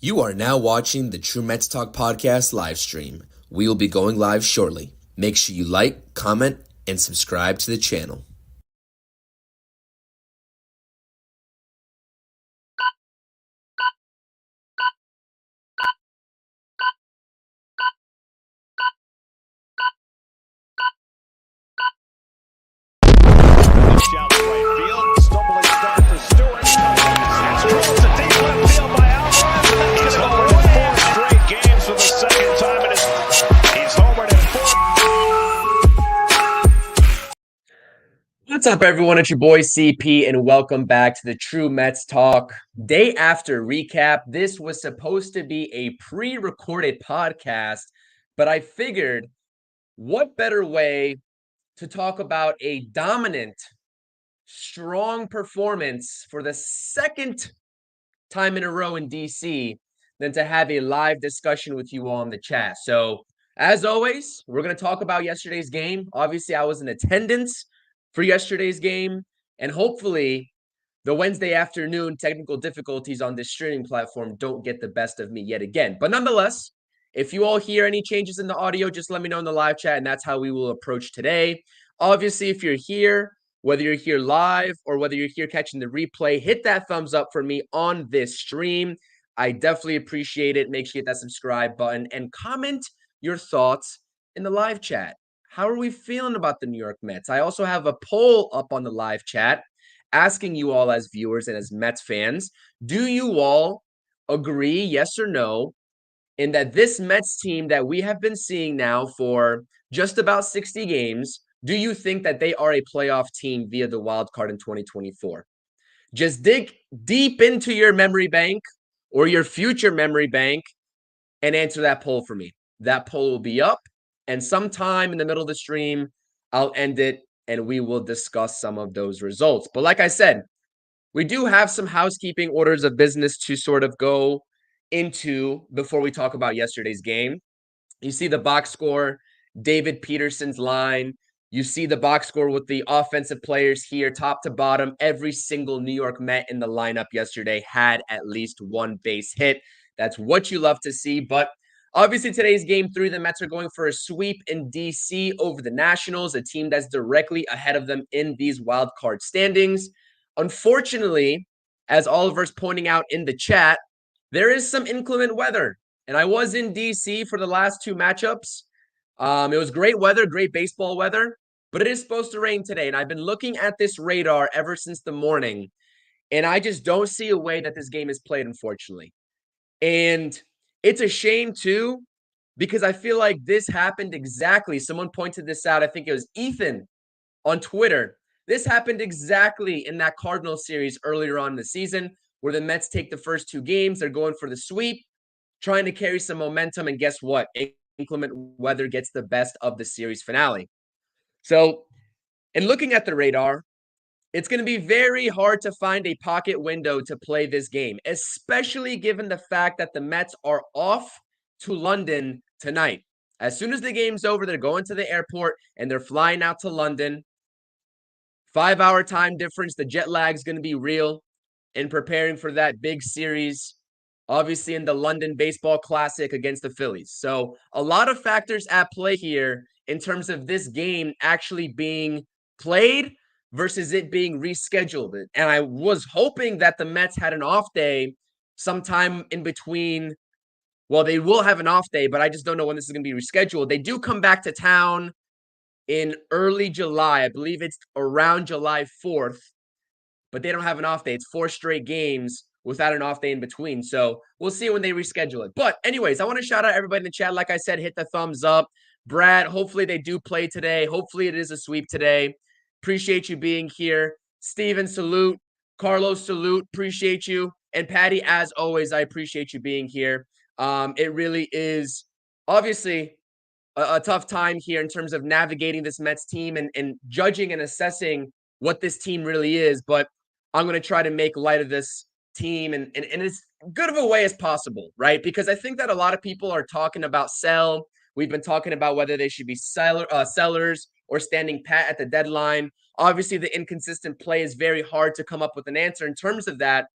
You are now watching the True Mets Talk podcast live stream. We will be going live shortly. Make sure you like, comment, and subscribe to the channel. Shallow right field, stumbling start for Stewart. It's close to deep left field by Alvarez, and that's going to go in 4 straight games for the second time. And he's homered in 4. What's up, everyone? It's your boy CP, and welcome back to the True Mets Talk day after recap. This was supposed to be a pre-recorded podcast, but I figured what better way to talk about a dominant, strong performance for the second time in a row in DC than to have a live discussion with you all in the chat. So, as always, we're going to talk about yesterday's game. Obviously, I was in attendance for yesterday's game, and hopefully the Wednesday afternoon technical difficulties on this streaming platform don't get the best of me yet again. But nonetheless, if you all hear any changes in the audio, just let me know in the live chat, and that's how we will approach today. Obviously, if you're here, whether you're here live or whether you're here catching the replay, hit that thumbs up for me on this stream. I definitely appreciate it. Make sure you hit that subscribe button and comment your thoughts in the live chat. How are we feeling about the New York Mets? I also have a poll up on the live chat asking you all as viewers and as Mets fans, do you all agree, yes or no, in that this Mets team that we have been seeing now for just about 60 games, do you think that they are a playoff team via the wild card in 2024? Just dig deep into your memory bank or your future memory bank and answer that poll for me. That poll will be up, and sometime in the middle of the stream, I'll end it and we will discuss some of those results. But like I said, we do have some housekeeping orders of business to sort of go into before we talk about yesterday's game. You see the box score, David Peterson's line. You see the box score with the offensive players here, top to bottom. Every single New York Met in the lineup yesterday had at least one base hit. That's what you love to see. But obviously, today's game 3, the Mets are going for a sweep in DC over the Nationals, a team that's directly ahead of them in these wild card standings. Unfortunately, as Oliver's pointing out in the chat, there is some inclement weather. And I was in DC for the last 2 matchups. It was great weather, great baseball weather, but it is supposed to rain today. And I've been looking at this radar ever since the morning, and I just don't see a way that this game is played, unfortunately. And it's a shame, too, because I feel like this happened exactly. Someone pointed this out. I think it was Ethan on Twitter. This happened exactly in that Cardinals series earlier on in the season where the Mets take the first 2 games. They're going for the sweep, trying to carry some momentum. And guess what? Inclement weather gets the best of the series finale. So, in looking at the radar, it's going to be very hard to find a pocket window to play this game, especially given the fact that the Mets are off to London tonight. As soon as the game's over, they're going to the airport and they're flying out to London. 5-hour time difference. The jet lag is going to be real in preparing for that big series, obviously in the London Baseball Classic against the Phillies. So a lot of factors at play here in terms of this game actually being played versus it being rescheduled. And I was hoping that the Mets had an off day sometime in between. Well, they will have an off day, but I just don't know when this is going to be rescheduled. They do come back to town in early July. I believe it's around July 4th, but they don't have an off day. It's 4 straight games without an off day in between. So we'll see when they reschedule it. But anyways, I want to shout out everybody in the chat. Like I said, hit the thumbs up. Brad, hopefully they do play today. Hopefully it is a sweep today. Appreciate you being here. Steven, salute. Carlos, salute. Appreciate you. And Patty, as always, I appreciate you being here. It really is obviously a tough time here in terms of navigating this Mets team and judging and assessing what this team really is. But I'm going to try to make light of this team and as good of a way as possible, right? Because I think that a lot of people are talking about sell. We've been talking about whether they should be sellers or standing pat at the deadline. Obviously, the inconsistent play is very hard to come up with an answer in terms of that.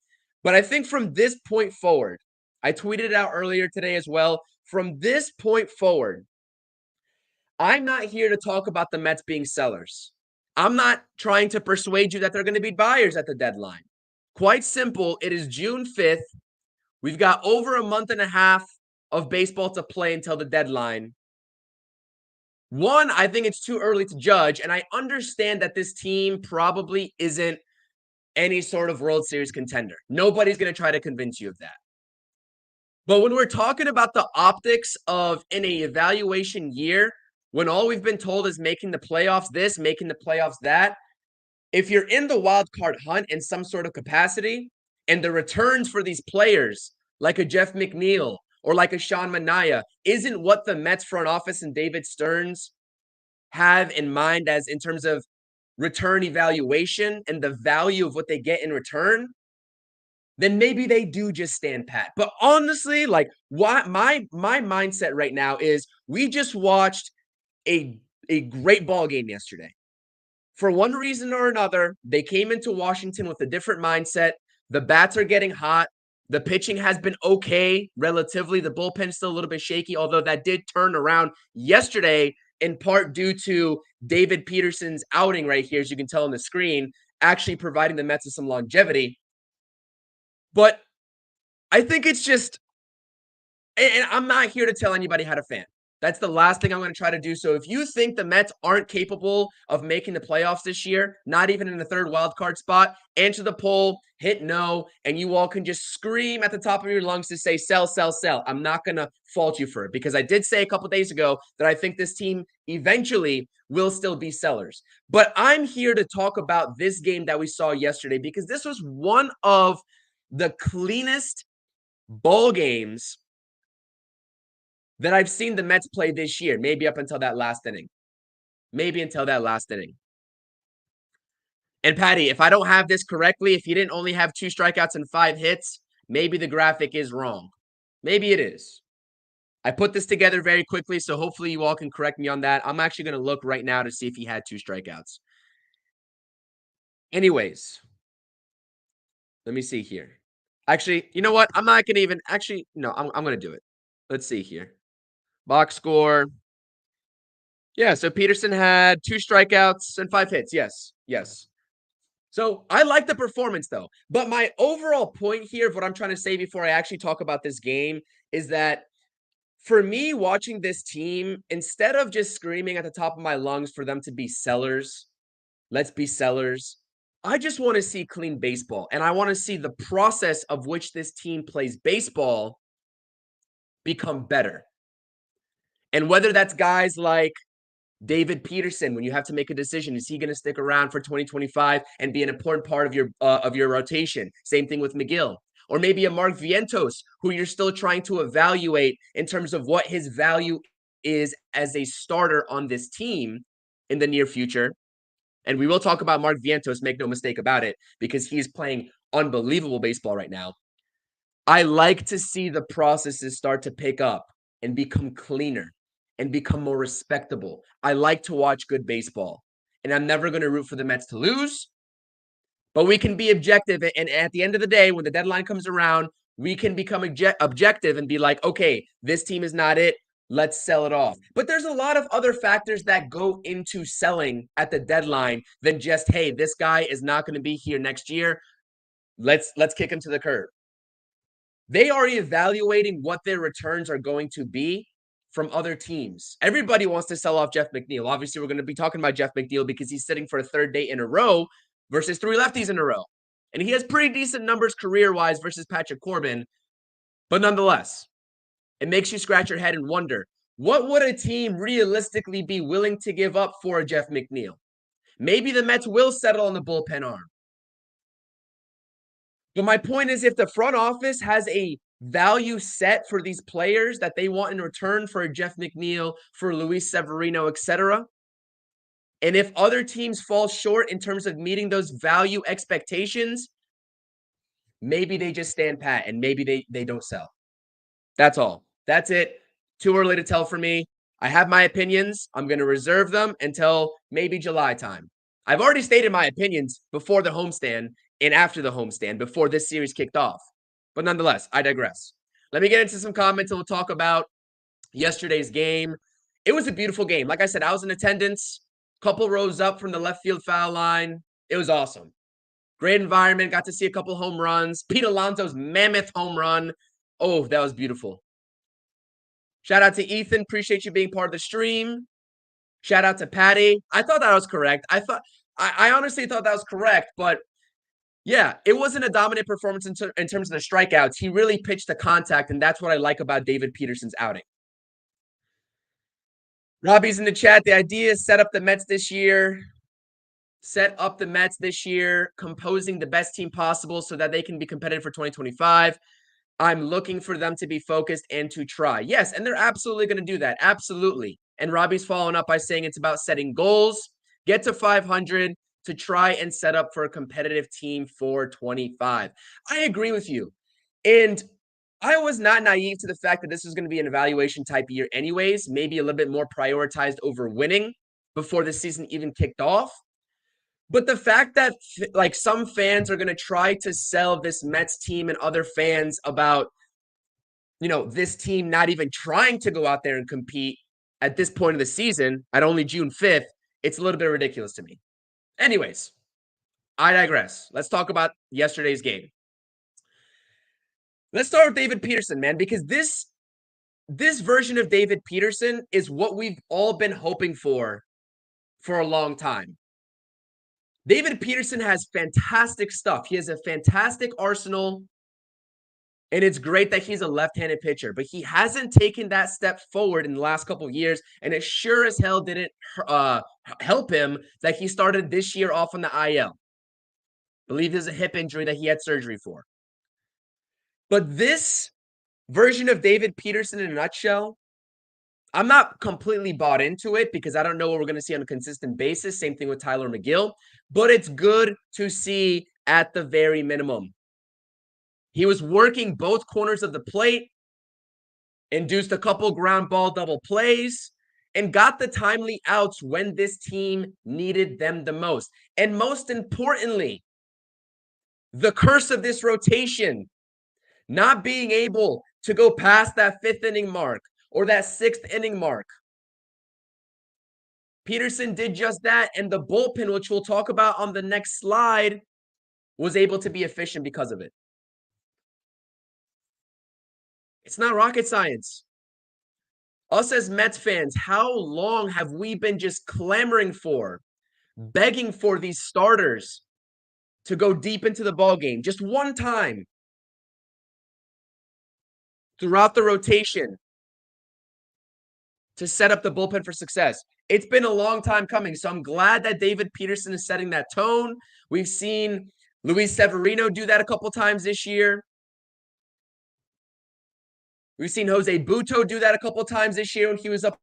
But I think from this point forward, I tweeted it out earlier today as well. From this point forward, I'm not here to talk about the Mets being sellers. I'm not trying to persuade you that they're going to be buyers at the deadline. Quite simple. It is June 5th. We've got over a month and a half of baseball to play until the deadline. One, I think it's too early to judge, and I understand that this team probably isn't any sort of World Series contender. Nobody's going to try to convince you of that. But when we're talking about the optics of in a evaluation year, when all we've been told is making the playoffs this, making the playoffs that, if you're in the wild card hunt in some sort of capacity, and the returns for these players, like a Jeff McNeil or like a Sean Manaea, isn't what the Mets front office and David Stearns have in mind as in terms of return evaluation and the value of what they get in return, then maybe they do just stand pat. But honestly, like my mindset right now is we just watched a great ball game yesterday. For one reason or another, they came into Washington with a different mindset. The bats are getting hot. The pitching has been okay, relatively. The bullpen's still a little bit shaky, although that did turn around yesterday, in part due to David Peterson's outing right here, as you can tell on the screen, actually providing the Mets with some longevity. But I think it's just, and I'm not here to tell anybody how to fan. That's the last thing I'm going to try to do. So if you think the Mets aren't capable of making the playoffs this year, not even in the third wild card spot, answer the poll, hit no, and you all can just scream at the top of your lungs to say sell, sell, sell. I'm not going to fault you for it because I did say a couple days ago that I think this team eventually will still be sellers. But I'm here to talk about this game that we saw yesterday because this was one of the cleanest ball games that I've seen the Mets play this year, maybe up until that last inning. Maybe until that last inning. And Patty, if I don't have this correctly, if you didn't only have 2 strikeouts and 5 hits, maybe the graphic is wrong. Maybe it is. I put this together very quickly, so hopefully you all can correct me on that. I'm actually going to look right now to see if he had 2 strikeouts. Anyways, let me see here. Actually, you know what? I'm not going to even, actually, no, I'm going to do it. Let's see here. Box score. Yeah, so Peterson had 2 strikeouts and 5 hits. Yes, yes. So I like the performance, though. But my overall point here of what I'm trying to say before I actually talk about this game is that for me, watching this team, instead of just screaming at the top of my lungs for them to be sellers, let's be sellers, I just want to see clean baseball. And I want to see the process of which this team plays baseball become better. And whether that's guys like David Peterson, when you have to make a decision, is he going to stick around for 2025 and be an important part of your rotation? Same thing with McGill. Or maybe a Mark Vientos, who you're still trying to evaluate in terms of what his value is as a starter on this team in the near future. And we will talk about Mark Vientos, make no mistake about it, because he's playing unbelievable baseball right now. I like to see the processes start to pick up and become cleaner and become more respectable. I like to watch good baseball, and I'm never going to root for the Mets to lose, but we can be objective. And at the end of the day, when the deadline comes around, we can become objective and be like, okay, this team is not it. Let's sell it off. But there's a lot of other factors that go into selling at the deadline than just, hey, this guy is not going to be here next year. Let's kick him to the curb. They are evaluating what their returns are going to be from other teams. Everybody wants to sell off Jeff McNeil. Obviously, we're going to be talking about Jeff McNeil because he's sitting for a 3rd day in a row versus 3 lefties in a row. And he has pretty decent numbers career-wise versus Patrick Corbin. But nonetheless, it makes you scratch your head and wonder, what would a team realistically be willing to give up for a Jeff McNeil? Maybe the Mets will settle on the bullpen arm. But my point is, if the front office has a value set for these players that they want in return for Jeff McNeil, for Luis Severino, etc., and if other teams fall short in terms of meeting those value expectations, maybe they just stand pat and maybe they don't sell. That's all. That's it. Too early to tell for me. I have my opinions. I'm going to reserve them until maybe July time. I've already stated my opinions before the homestand and after the homestand, before this series kicked off. But nonetheless, I digress. Let me get into some comments and we'll talk about yesterday's game. It was a beautiful game. Like I said, I was in attendance, couple rows up from the left field foul line. It was awesome. Great environment. Got to see a couple home runs. Pete Alonso's mammoth home run. Oh, that was beautiful. Shout out to Ethan. Appreciate you being part of the stream. Shout out to Patty. I thought that was correct. I honestly thought that was correct, but yeah, it wasn't a dominant performance in terms of the strikeouts. He really pitched the contact, and that's what I like about David Peterson's outing. Robbie's in the chat. The idea is set up the Mets this year, composing the best team possible so that they can be competitive for 2025. I'm looking for them to be focused and to try. Yes, and they're absolutely going to do that. Absolutely. And Robbie's following up by saying it's about setting goals, get to 500 to try and set up for a competitive team for 25. I agree with you. And I was not naive to the fact that this was going to be an evaluation type year anyways, maybe a little bit more prioritized over winning before the season even kicked off. But the fact that like some fans are going to try to sell this Mets team and other fans about, this team not even trying to go out there and compete at this point of the season at only June 5th, it's a little bit ridiculous to me. Anyways, I digress. Let's talk about yesterday's game. Let's start with David Peterson, man, because this version of David Peterson is what we've all been hoping for a long time. David Peterson has fantastic stuff. He has a fantastic arsenal, and it's great that he's a left-handed pitcher, but he hasn't taken that step forward in the last couple of years, and it sure as hell didn't help him that he started this year off on the IL. I believe there's a hip injury that he had surgery for. But this version of David Peterson in a nutshell, I'm not completely bought into it because I don't know what we're going to see on a consistent basis. Same thing with Tyler McGill, but it's good to see at the very minimum. He was working both corners of the plate, induced a couple ground ball double plays, and got the timely outs when this team needed them the most. And most importantly, the curse of this rotation, not being able to go past that 5th inning mark or that 6th inning mark. Peterson did just that, and the bullpen, which we'll talk about on the next slide, was able to be efficient because of it. It's not rocket science. Us as Mets fans, how long have we been just clamoring for, begging for these starters to go deep into the ballgame just one time throughout the rotation to set up the bullpen for success? It's been a long time coming, so I'm glad that David Peterson is setting that tone. We've seen Luis Severino do that a couple times this year. We've seen Jose Buto do that a couple times this year when he was up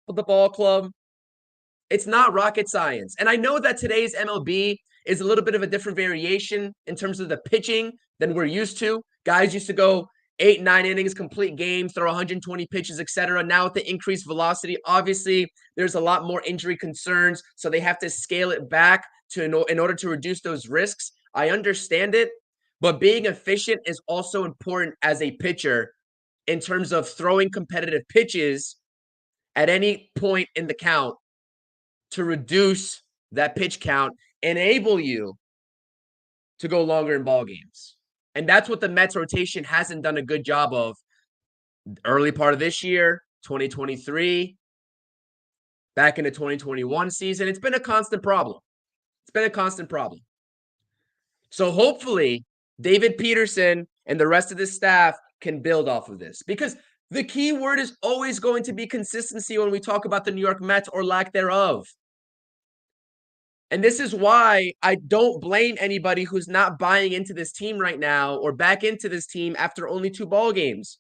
with the ball club. It's not rocket science. And I know that today's MLB is a little bit of a different variation in terms of the pitching than we're used to. Guys used to go 8, 9 innings, complete games, throw 120 pitches, etc. Now with the increased velocity, obviously there's a lot more injury concerns, so they have to scale it back in order to reduce those risks. I understand it, but being efficient is also important as a pitcher in terms of throwing competitive pitches at any point in the count to reduce that pitch count, enable you to go longer in ball games. And that's what the Mets rotation hasn't done a good job of early part of this year, 2023, back in the 2021 season. It's been a constant problem. So hopefully David Peterson and the rest of the staff can build off of this, because the key word is always going to be consistency when we talk about the New York Mets, or lack thereof. And this is why I don't blame anybody who's not buying into this team right now or back into this team after only 2 ball games.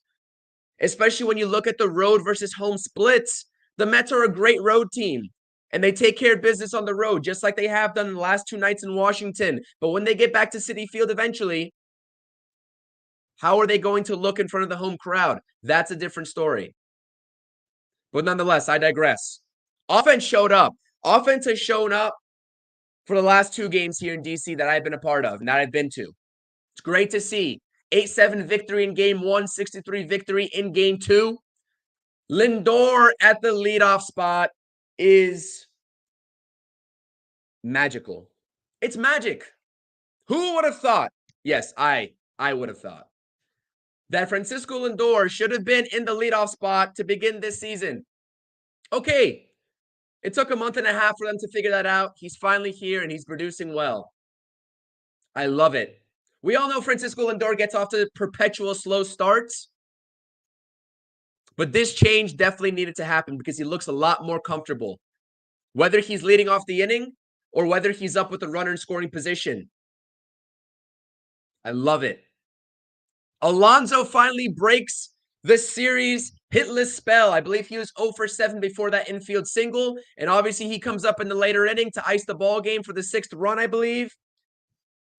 Especially when you look at the road versus home splits. The Mets are a great road team, and they take care of business on the road, just like they have done the last 2 nights in Washington. But when they get back to Citi Field eventually, how are they going to look in front of the home crowd? That's a different story. But nonetheless, I digress. Offense showed up. Offense has shown up for the last 2 games here in DC that I've been a part of and that I've been to. It's great to see. 8-7 victory in game 1, 63 victory in game 2. Lindor at the leadoff spot is magical. It's magic. Who would have thought? Yes, I would have thought that Francisco Lindor should have been in the leadoff spot to begin this season. Okay, it took a month and a half for them to figure that out. He's finally here and he's producing well. I love it. We all know Francisco Lindor gets off to perpetual slow starts, but this change definitely needed to happen because he looks a lot more comfortable. Whether he's leading off the inning or whether he's up with the runner in scoring position. I love it. Alonso finally breaks the series hitless spell. I believe he was 0 for 7 before that infield single. And obviously he comes up in the later inning to ice the ball game for the 6th run, I believe.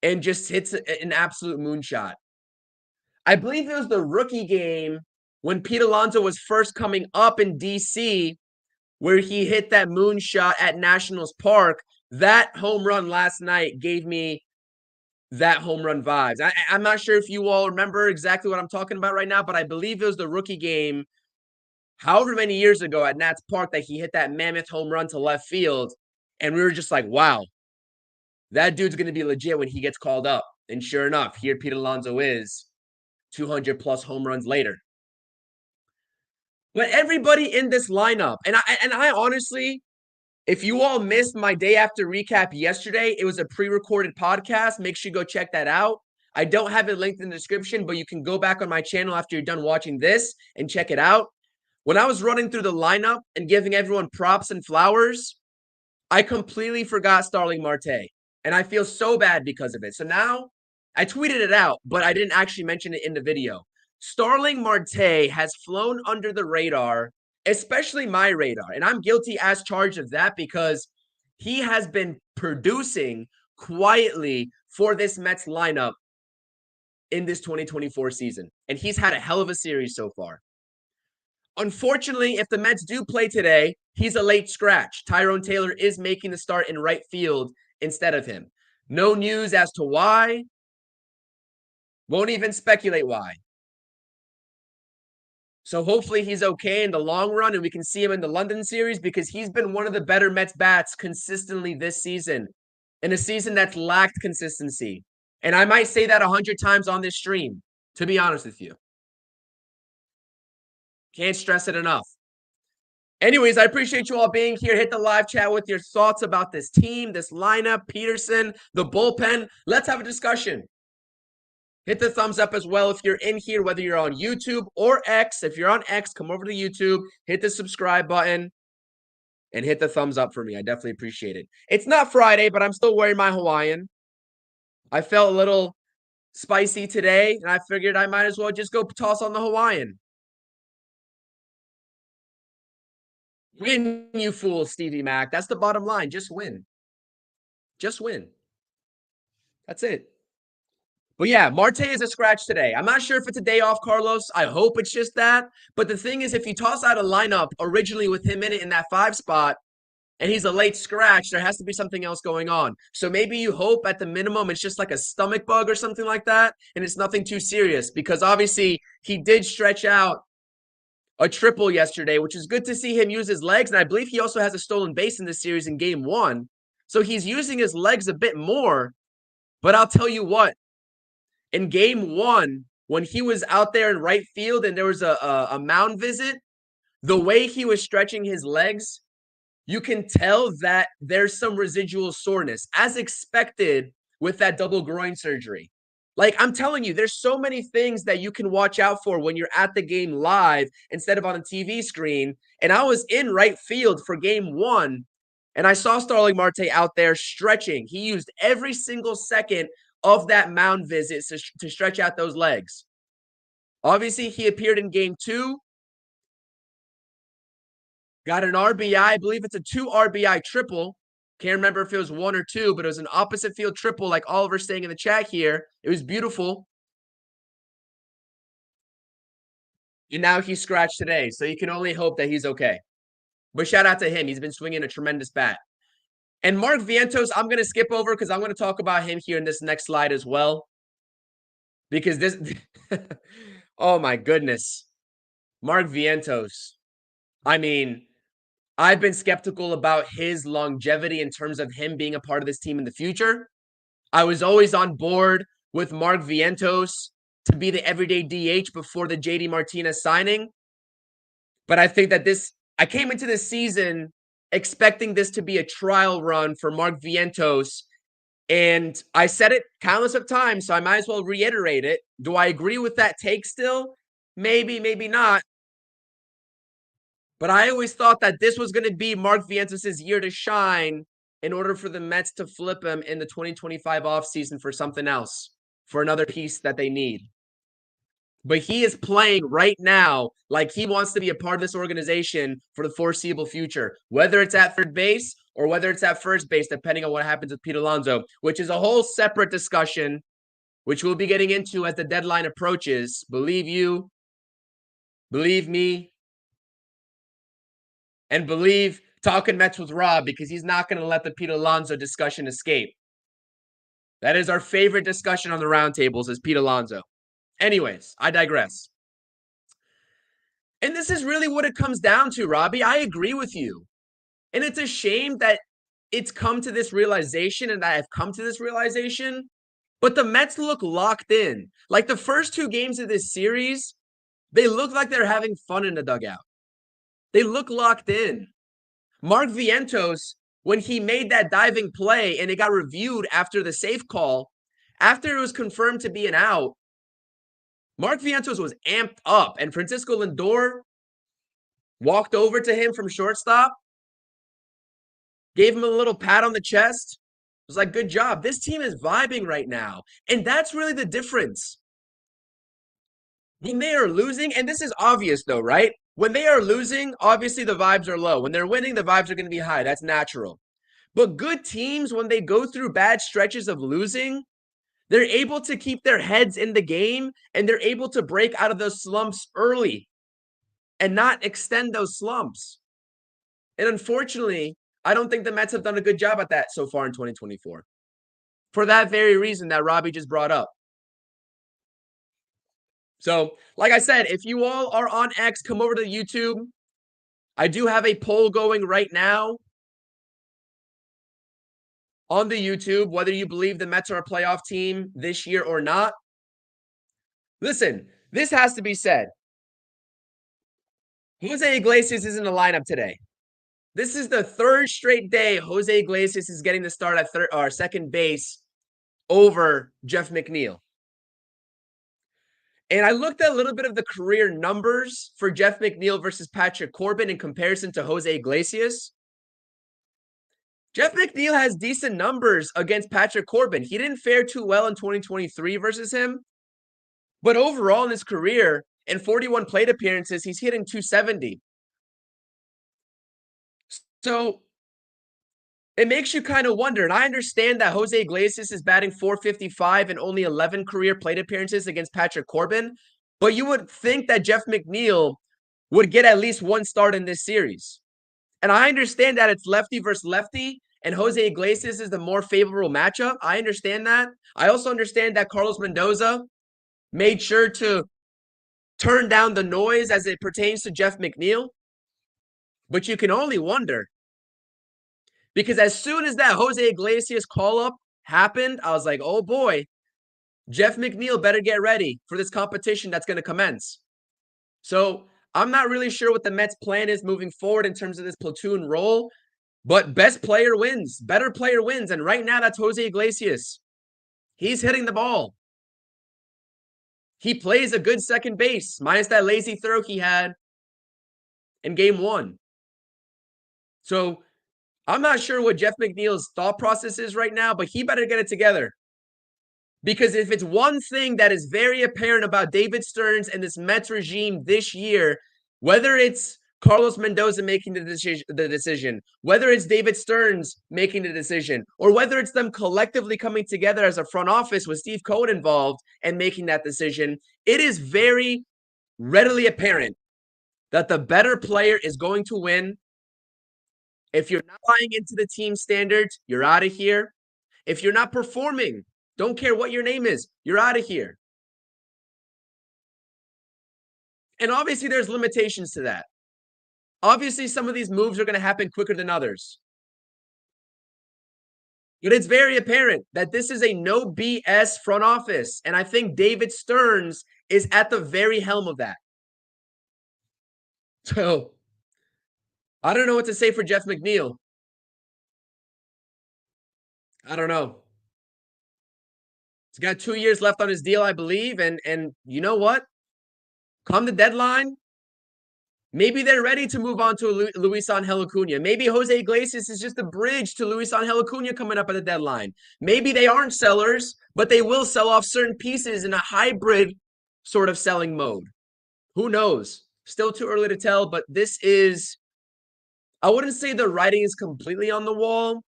And just hits an absolute moonshot. I believe it was the rookie game when Pete Alonso was first coming up in DC where he hit that moonshot at Nationals Park. That home run last night gave me that home run vibes. I'm not sure if you all remember exactly what I'm talking about right now, but I believe it was the rookie game however many years ago at Nats Park that he hit that mammoth home run to left field. And we were just like, wow, that dude's going to be legit when he gets called up. And sure enough, here Pete Alonso is 200 plus home runs later. But everybody in this lineup, and I honestly, if you all missed my day after recap yesterday, it was a pre-recorded podcast. Make sure you go check that out. I don't have it linked in the description, but you can go back on my channel after you're done watching this and check it out. When I was running through the lineup and giving everyone props and flowers, I completely forgot Starling Marte. And I feel so bad because of it. So now I tweeted it out, but I didn't actually mention it in the video. Starling Marte has flown under the radar, especially my radar. And I'm guilty as charged of that because he has been producing quietly for this Mets lineup in this 2024 season. And he's had a hell of a series so far. Unfortunately, if the Mets do play today, he's a late scratch. Tyrone Taylor is making the start in right field instead of him. No news as to why. Won't even speculate why. So hopefully he's okay in the long run and we can see him in the London series because he's been one of the better Mets bats consistently this season in a season that's lacked consistency. And I might say that 100 times on this stream, to be honest with you. Can't stress it enough. Anyways, I appreciate you all being here. Hit the live chat with your thoughts about this team, this lineup, Peterson, the bullpen. Let's have a discussion. Hit the thumbs up as well if you're in here, whether you're on YouTube or X. If you're on X, come over to YouTube, hit the subscribe button, and hit the thumbs up for me. I definitely appreciate it. It's not Friday, but I'm still wearing my Hawaiian. I felt a little spicy today, and I figured I might as well just go toss on the Hawaiian. Win, you fool, Stevie Mac. That's the bottom line. Just win. Just win. That's it. But yeah, Marte is a scratch today. I'm not sure if it's a day off, Carlos. I hope it's just that. But the thing is, if you toss out a lineup originally with him in it in that 5 spot, and he's a late scratch, there has to be something else going on. So maybe you hope at the minimum it's just like a stomach bug or something like that, and it's nothing too serious. Because obviously, he did stretch out a triple yesterday, which is good to see him use his legs. And I believe he also has a stolen base in this series in game 1. So he's using his legs a bit more. But I'll tell you what, in game 1, when he was out there in right field and there was a mound visit, the way he was stretching his legs, you can tell that there's some residual soreness, as expected with that double groin surgery. Like, I'm telling you, there's so many things that you can watch out for when you're at the game live instead of on a TV screen. And I was in right field for game 1, and I saw Starling Marte out there stretching. He used every single second of that mound visit to stretch out those legs. Obviously, he appeared in game 2. Got an RBI. I believe it's a 2 RBI triple. Can't remember if it was 1 or 2, but it was an opposite field triple like Oliver's saying in the chat here. It was beautiful. And now he's scratched today, so you can only hope that he's okay. But shout out to him. He's been swinging a tremendous bat. And Mark Vientos, I'm going to skip over because I'm going to talk about him here in this next slide as well. because this oh my goodness. Mark Vientos. I mean, I've been skeptical about his longevity in terms of him being a part of this team in the future. I was always on board with Mark Vientos to be the everyday DH before the JD Martinez signing. But I think that I came into this season expecting this to be a trial run for Mark Vientos. And I said it countless of times, so I might as well reiterate it. Do I agree with that take still? Maybe, maybe not. But I always thought that this was going to be Mark Vientos' year to shine in order for the Mets to flip him in the 2025 offseason for something else, for another piece that they need. But he is playing right now like he wants to be a part of this organization for the foreseeable future, whether it's at third base or whether it's at first base, depending on what happens with Pete Alonso, which is a whole separate discussion, which we'll be getting into as the deadline approaches. Believe you, believe me, and believe Talking Mets with Rob, because he's not going to let the Pete Alonso discussion escape. That is our favorite discussion on the roundtables, is Pete Alonso. Anyways, I digress. And this is really what it comes down to, Robbie. I agree with you. And it's a shame that it's come to this realization and that I've come to this realization. But the Mets look locked in. Like the first two games of this series, they look like they're having fun in the dugout. They look locked in. Mark Vientos, when he made that diving play and it got reviewed after the safe call, after it was confirmed to be an out, Mark Vientos was amped up, and Francisco Lindor walked over to him from shortstop, gave him a little pat on the chest, was like, good job. This team is vibing right now, and that's really the difference. When they are losing, and this is obvious though, right? When they are losing, obviously the vibes are low. When they're winning, the vibes are going to be high. That's natural. But good teams, when they go through bad stretches of losing, they're able to keep their heads in the game and they're able to break out of those slumps early and not extend those slumps. And unfortunately, I don't think the Mets have done a good job at that so far in 2024. For that very reason that Robbie just brought up. So, like I said, if you all are on X, come over to YouTube. I do have a poll going right now on the YouTube, whether you believe the Mets are a playoff team this year or not. Listen, this has to be said. Jose Iglesias is in the lineup today. This is the third straight day Jose Iglesias is getting the start at third or second base over Jeff McNeil. And I looked at a little bit of the career numbers for Jeff McNeil versus Patrick Corbin in comparison to Jose Iglesias. Jeff McNeil has decent numbers against Patrick Corbin. He didn't fare too well in 2023 versus him. But overall in his career, in 41 plate appearances, he's hitting 270. So it makes you kind of wonder. And I understand that Jose Iglesias is batting .455 and only 11 career plate appearances against Patrick Corbin. But you would think that Jeff McNeil would get at least one start in this series. And I understand that it's lefty versus lefty, and Jose Iglesias is the more favorable matchup. I understand that. I also understand that Carlos Mendoza made sure to turn down the noise as it pertains to Jeff McNeil. But you can only wonder. Because as soon as that Jose Iglesias call-up happened, I was like, oh boy, Jeff McNeil better get ready for this competition that's going to commence. So I'm not really sure what the Mets' plan is moving forward in terms of this platoon role, but best player wins, better player wins. And right now, that's Jose Iglesias. He's hitting the ball. He plays a good second base, minus that lazy throw he had in game one. So I'm not sure what Jeff McNeil's thought process is right now, but he better get it together. Because if it's one thing that is very apparent about David Stearns and this Mets regime this year, whether it's Carlos Mendoza making the decision, whether it's David Stearns making the decision, or whether it's them collectively coming together as a front office with Steve Cohen involved and making that decision, it is very readily apparent that the better player is going to win. If you're not buying into the team standards, you're out of here. If you're not performing, don't care what your name is, you're out of here. And obviously there's limitations to that. Obviously some of these moves are going to happen quicker than others. But it's very apparent that this is a no BS front office. And I think David Stearns is at the very helm of that. So I don't know what to say for Jeff McNeil. I don't know. He's got 2 years left on his deal, I believe. And you know what? Come the deadline, maybe they're ready to move on to Luis Angel Acuna. Maybe Jose Iglesias is just a bridge to Luis Angel Acuna coming up at the deadline. Maybe they aren't sellers, but they will sell off certain pieces in a hybrid sort of selling mode. Who knows? Still too early to tell, but this is, I wouldn't say the writing is completely on the wall,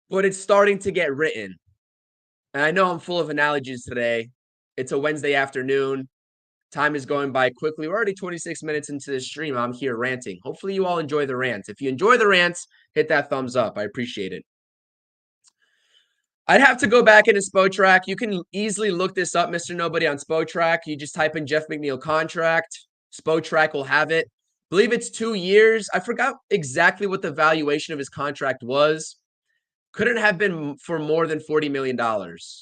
but it's starting to get written. And I know I'm full of analogies today. It's a Wednesday afternoon. Time is going by quickly. We're already 26 minutes into the stream. I'm here ranting. Hopefully you all enjoy the rants. If you enjoy the rants, hit that thumbs up. I appreciate it. I'd have to go back into Spotrac. You can easily look this up, Mr. Nobody, on Spotrac. You just type in Jeff McNeil contract. Spotrac will have it. I believe it's 2 years. I forgot exactly what the valuation of his contract was. Couldn't have been for more than $40 million.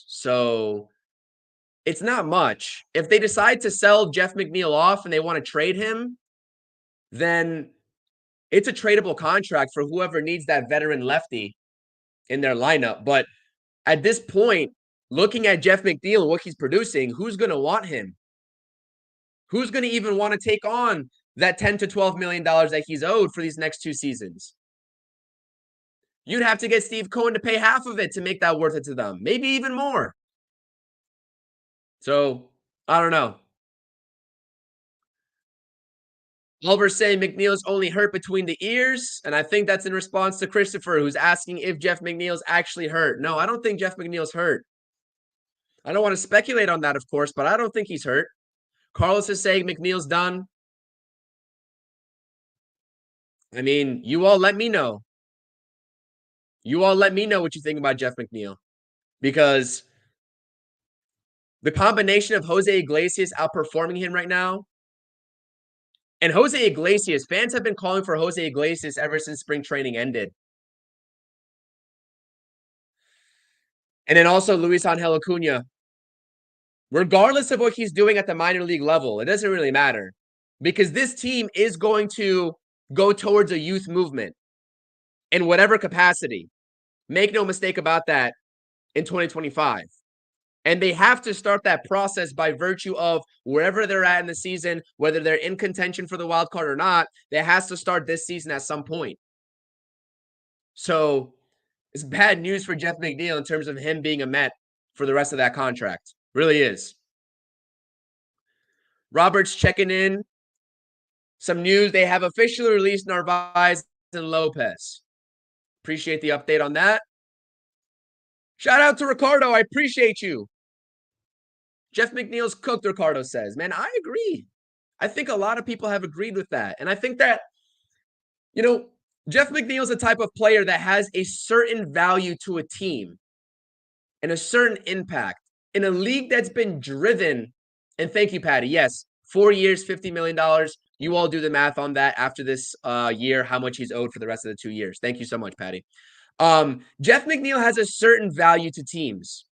So it's not much. If they decide to sell Jeff McNeil off and they want to trade him, then it's a tradable contract for whoever needs that veteran lefty in their lineup. But at this point, looking at Jeff McNeil and what he's producing, who's going to want him? Who's going to even want to take on that $10 to $12 million that he's owed for these next 2 seasons? You'd have to get Steve Cohen to pay half of it to make that worth it to them. Maybe even more. So, I don't know. Oliver's saying McNeil's only hurt between the ears, and I think that's in response to Christopher, who's asking if Jeff McNeil's actually hurt. No, I don't think Jeff McNeil's hurt. I don't want to speculate on that, of course, but I don't think he's hurt. Carlos is saying McNeil's done. I mean, you all let me know. You all let me know what you think about Jeff McNeil, because the combination of Jose Iglesias outperforming him right now, and Jose Iglesias, fans have been calling for Jose Iglesias ever since spring training ended. And then also Luis Angel Acuna. Regardless of what he's doing at the minor league level, it doesn't really matter, because this team is going to go towards a youth movement in whatever capacity. Make no mistake about that in 2025. And they have to start that process by virtue of wherever they're at in the season, whether they're in contention for the wild card or not. They has to start this season at some point. So it's bad news for Jeff McNeil in terms of him being a Met for the rest of that contract. Really is. Robert's checking in. Some news. They have officially released Narvaez and Lopez. Appreciate the update on that. Shout out to Ricardo. I appreciate you. Jeff McNeil's cooked, Ricardo says. Man, I agree. I think a lot of people have agreed with that. And I think that, you know, Jeff McNeil is a type of player that has a certain value to a team and a certain impact in a league that's been driven. And thank you, Patty. Yes, 4 years, $50 million. You all do the math on that after this year, how much he's owed for the rest of the 2 years. Thank you so much, Patty. Jeff McNeil has a certain value to teams.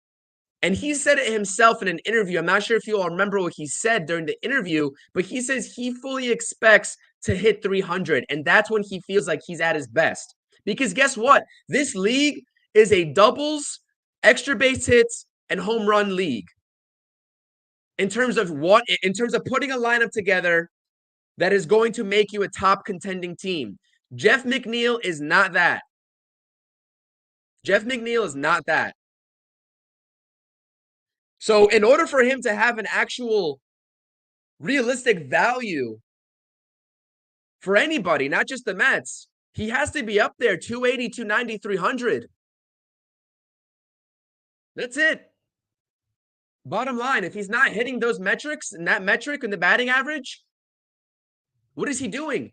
And he said it himself in an interview. I'm not sure if you all remember what he said during the interview, but he says he fully expects to hit 300. And that's when he feels like he's at his best. Because guess what? This league is a doubles, extra base hits, and home run league. In terms of putting a lineup together that is going to make you a top contending team. Jeff McNeil is not that. Jeff McNeil is not that. So in order for him to have an actual realistic value for anybody, not just the Mets, he has to be up there 280, 290, 300. That's it. Bottom line, if he's not hitting those metrics and that metric and the batting average, what is he doing?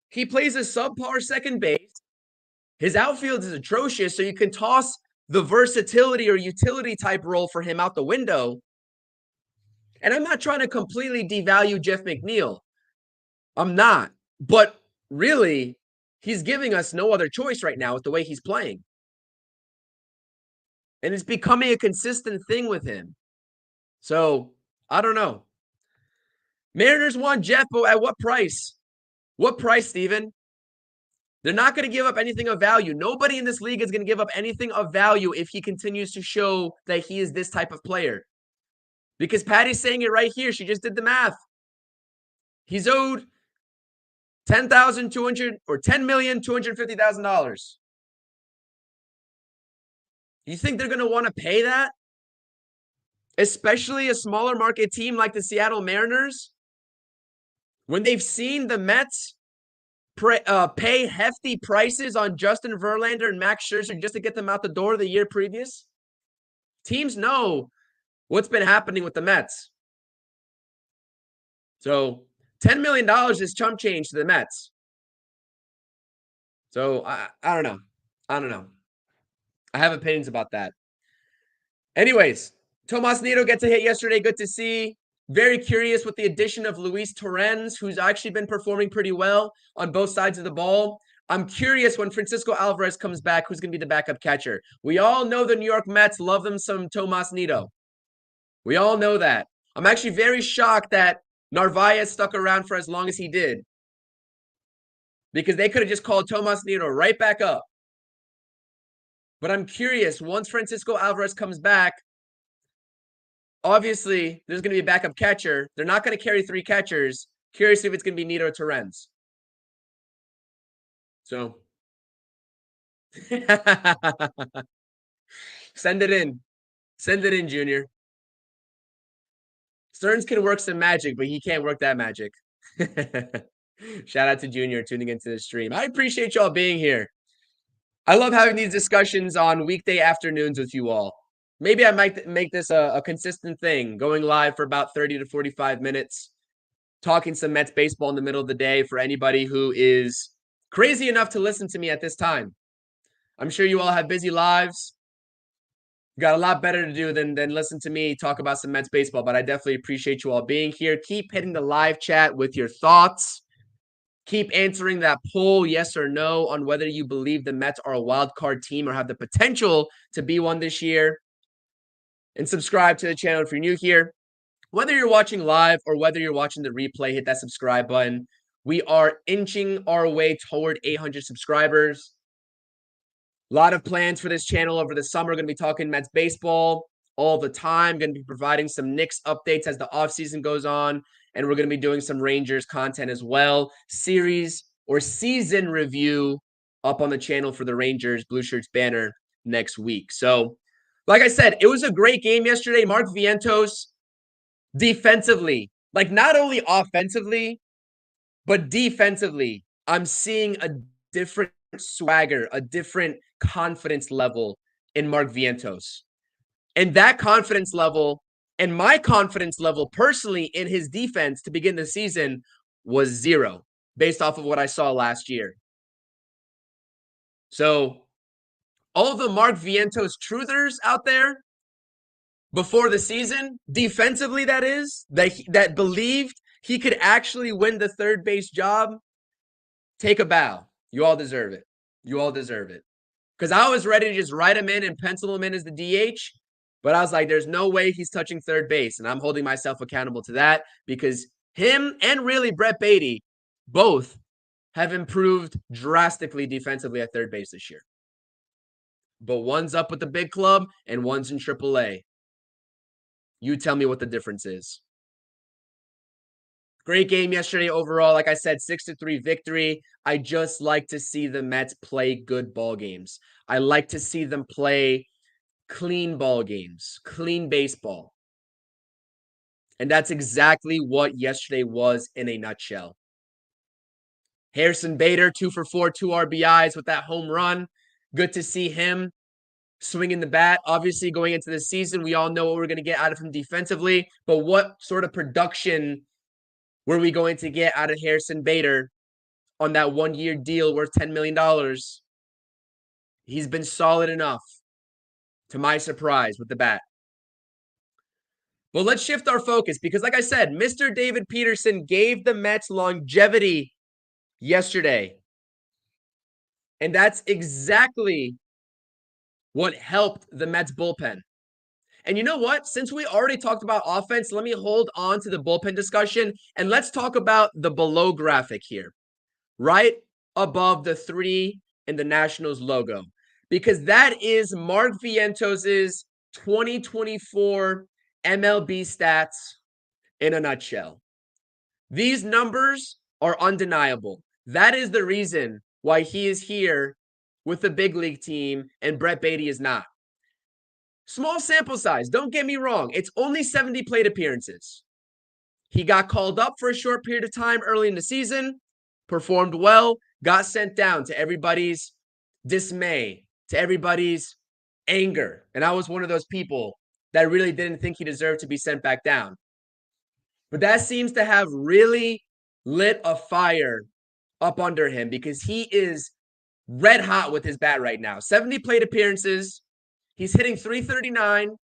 He plays a subpar second base. His outfield is atrocious, so you can toss the versatility or utility type role for him out the window. And I'm not trying to completely devalue Jeff McNeil. I'm not. But really, he's giving us no other choice right now with the way he's playing. And it's becoming a consistent thing with him. So, I don't know. Mariners want Jeff, but at what price? What price, Steven? They're not going to give up anything of value. Nobody in this league is going to give up anything of value if he continues to show that he is this type of player. Because Patty's saying it right here. She just did the math. He's owed $10,200 or $10,250,000. You think they're going to want to pay that? Especially a smaller market team like the Seattle Mariners? When they've seen the Mets pay hefty prices on Justin Verlander and Max Scherzer just to get them out the door the year previous? Teams know what's been happening with the Mets. So $10 million is chump change to the Mets. So I don't know. I don't know. I have opinions about that. Anyways, Tomas Nido gets a hit yesterday. Good to see. Very curious with the addition of Luis Torrens, who's actually been performing pretty well on both sides of the ball. I'm curious when Francisco Alvarez comes back, who's going to be the backup catcher. We all know the New York Mets love them some Tomas Nido. We all know that. I'm actually very shocked that Narvaez stuck around for as long as he did. Because they could have just called Tomas Nido right back up. But I'm curious, once Francisco Alvarez comes back, obviously there's going to be a backup catcher. They're not going to carry three catchers. Curious if it's going to be Nido or Torrens. So send it in. Send it in, Junior. Stearns can work some magic, but he can't work that magic. Shout out to Junior tuning into the stream. I appreciate y'all being here. I love having these discussions on weekday afternoons with you all. Maybe I might make this a consistent thing, going live for about 30 to 45 minutes, talking some Mets baseball in the middle of the day for anybody who is crazy enough to listen to me at this time. I'm sure you all have busy lives. Got a lot better to do than listen to me talk about some Mets baseball, but I definitely appreciate you all being here. Keep hitting the live chat with your thoughts. Keep answering that poll, yes or no, on whether you believe the Mets are a wild card team or have the potential to be one this year. And subscribe to the channel if you're new here. Whether you're watching live or whether you're watching the replay, hit that subscribe button. We are inching our way toward 800 subscribers. A lot of plans for this channel over the summer. Going to be talking Mets baseball all the time. Going to be providing some Knicks updates as the offseason goes on. And we're going to be doing some Rangers content as well. Series or season review up on the channel for the Rangers Blue Shirts banner next week. So, like I said, it was a great game yesterday. Mark Vientos defensively, like not only offensively, but defensively, I'm seeing a different swagger, a different confidence level in Mark Vientos. And that confidence level and my confidence level personally in his defense to begin the season was 0 based off of what I saw last year. So all the Mark Vientos truthers out there before the season, defensively that is, that believed he could actually win the third base job, take a bow. You all deserve it. You all deserve it. Because I was ready to just write him in and pencil him in as the DH. But I was like, there's no way he's touching third base. And I'm holding myself accountable to that because him and really Brett Beatty both have improved drastically defensively at third base this year. But one's up with the big club and one's in AAA. You tell me what the difference is. Great game yesterday overall. Like I said, 6-3 victory. I just like to see the Mets play good ball games. I like to see them play clean ball games, clean baseball. And that's exactly what yesterday was in a nutshell. Harrison Bader, 2 for 4, 2 RBIs with that home run. Good to see him swinging the bat. Obviously, going into the season, we all know what we're going to get out of him defensively. But what sort of production were we going to get out of Harrison Bader on that 1-year deal worth $10 million? He's been solid enough, to my surprise, with the bat. Well, let's shift our focus because, like I said, Mr. David Peterson gave the Mets longevity yesterday. And that's exactly what helped the Mets bullpen. And you know what? Since we already talked about offense, let me hold on to the bullpen discussion and let's talk about the below graphic here, right above the 3 in the Nationals logo, because that is Mark Vientos's 2024 MLB stats in a nutshell. These numbers are undeniable. That is the reason why he is here with the big league team and Brett Beatty is not. Small sample size, don't get me wrong. It's only 70 plate appearances. He got called up for a short period of time early in the season, performed well, got sent down to everybody's dismay, to everybody's anger. And I was one of those people that really didn't think he deserved to be sent back down. But that seems to have really lit a fire up under him because he is red hot with his bat right now. 70 plate appearances. He's hitting 339,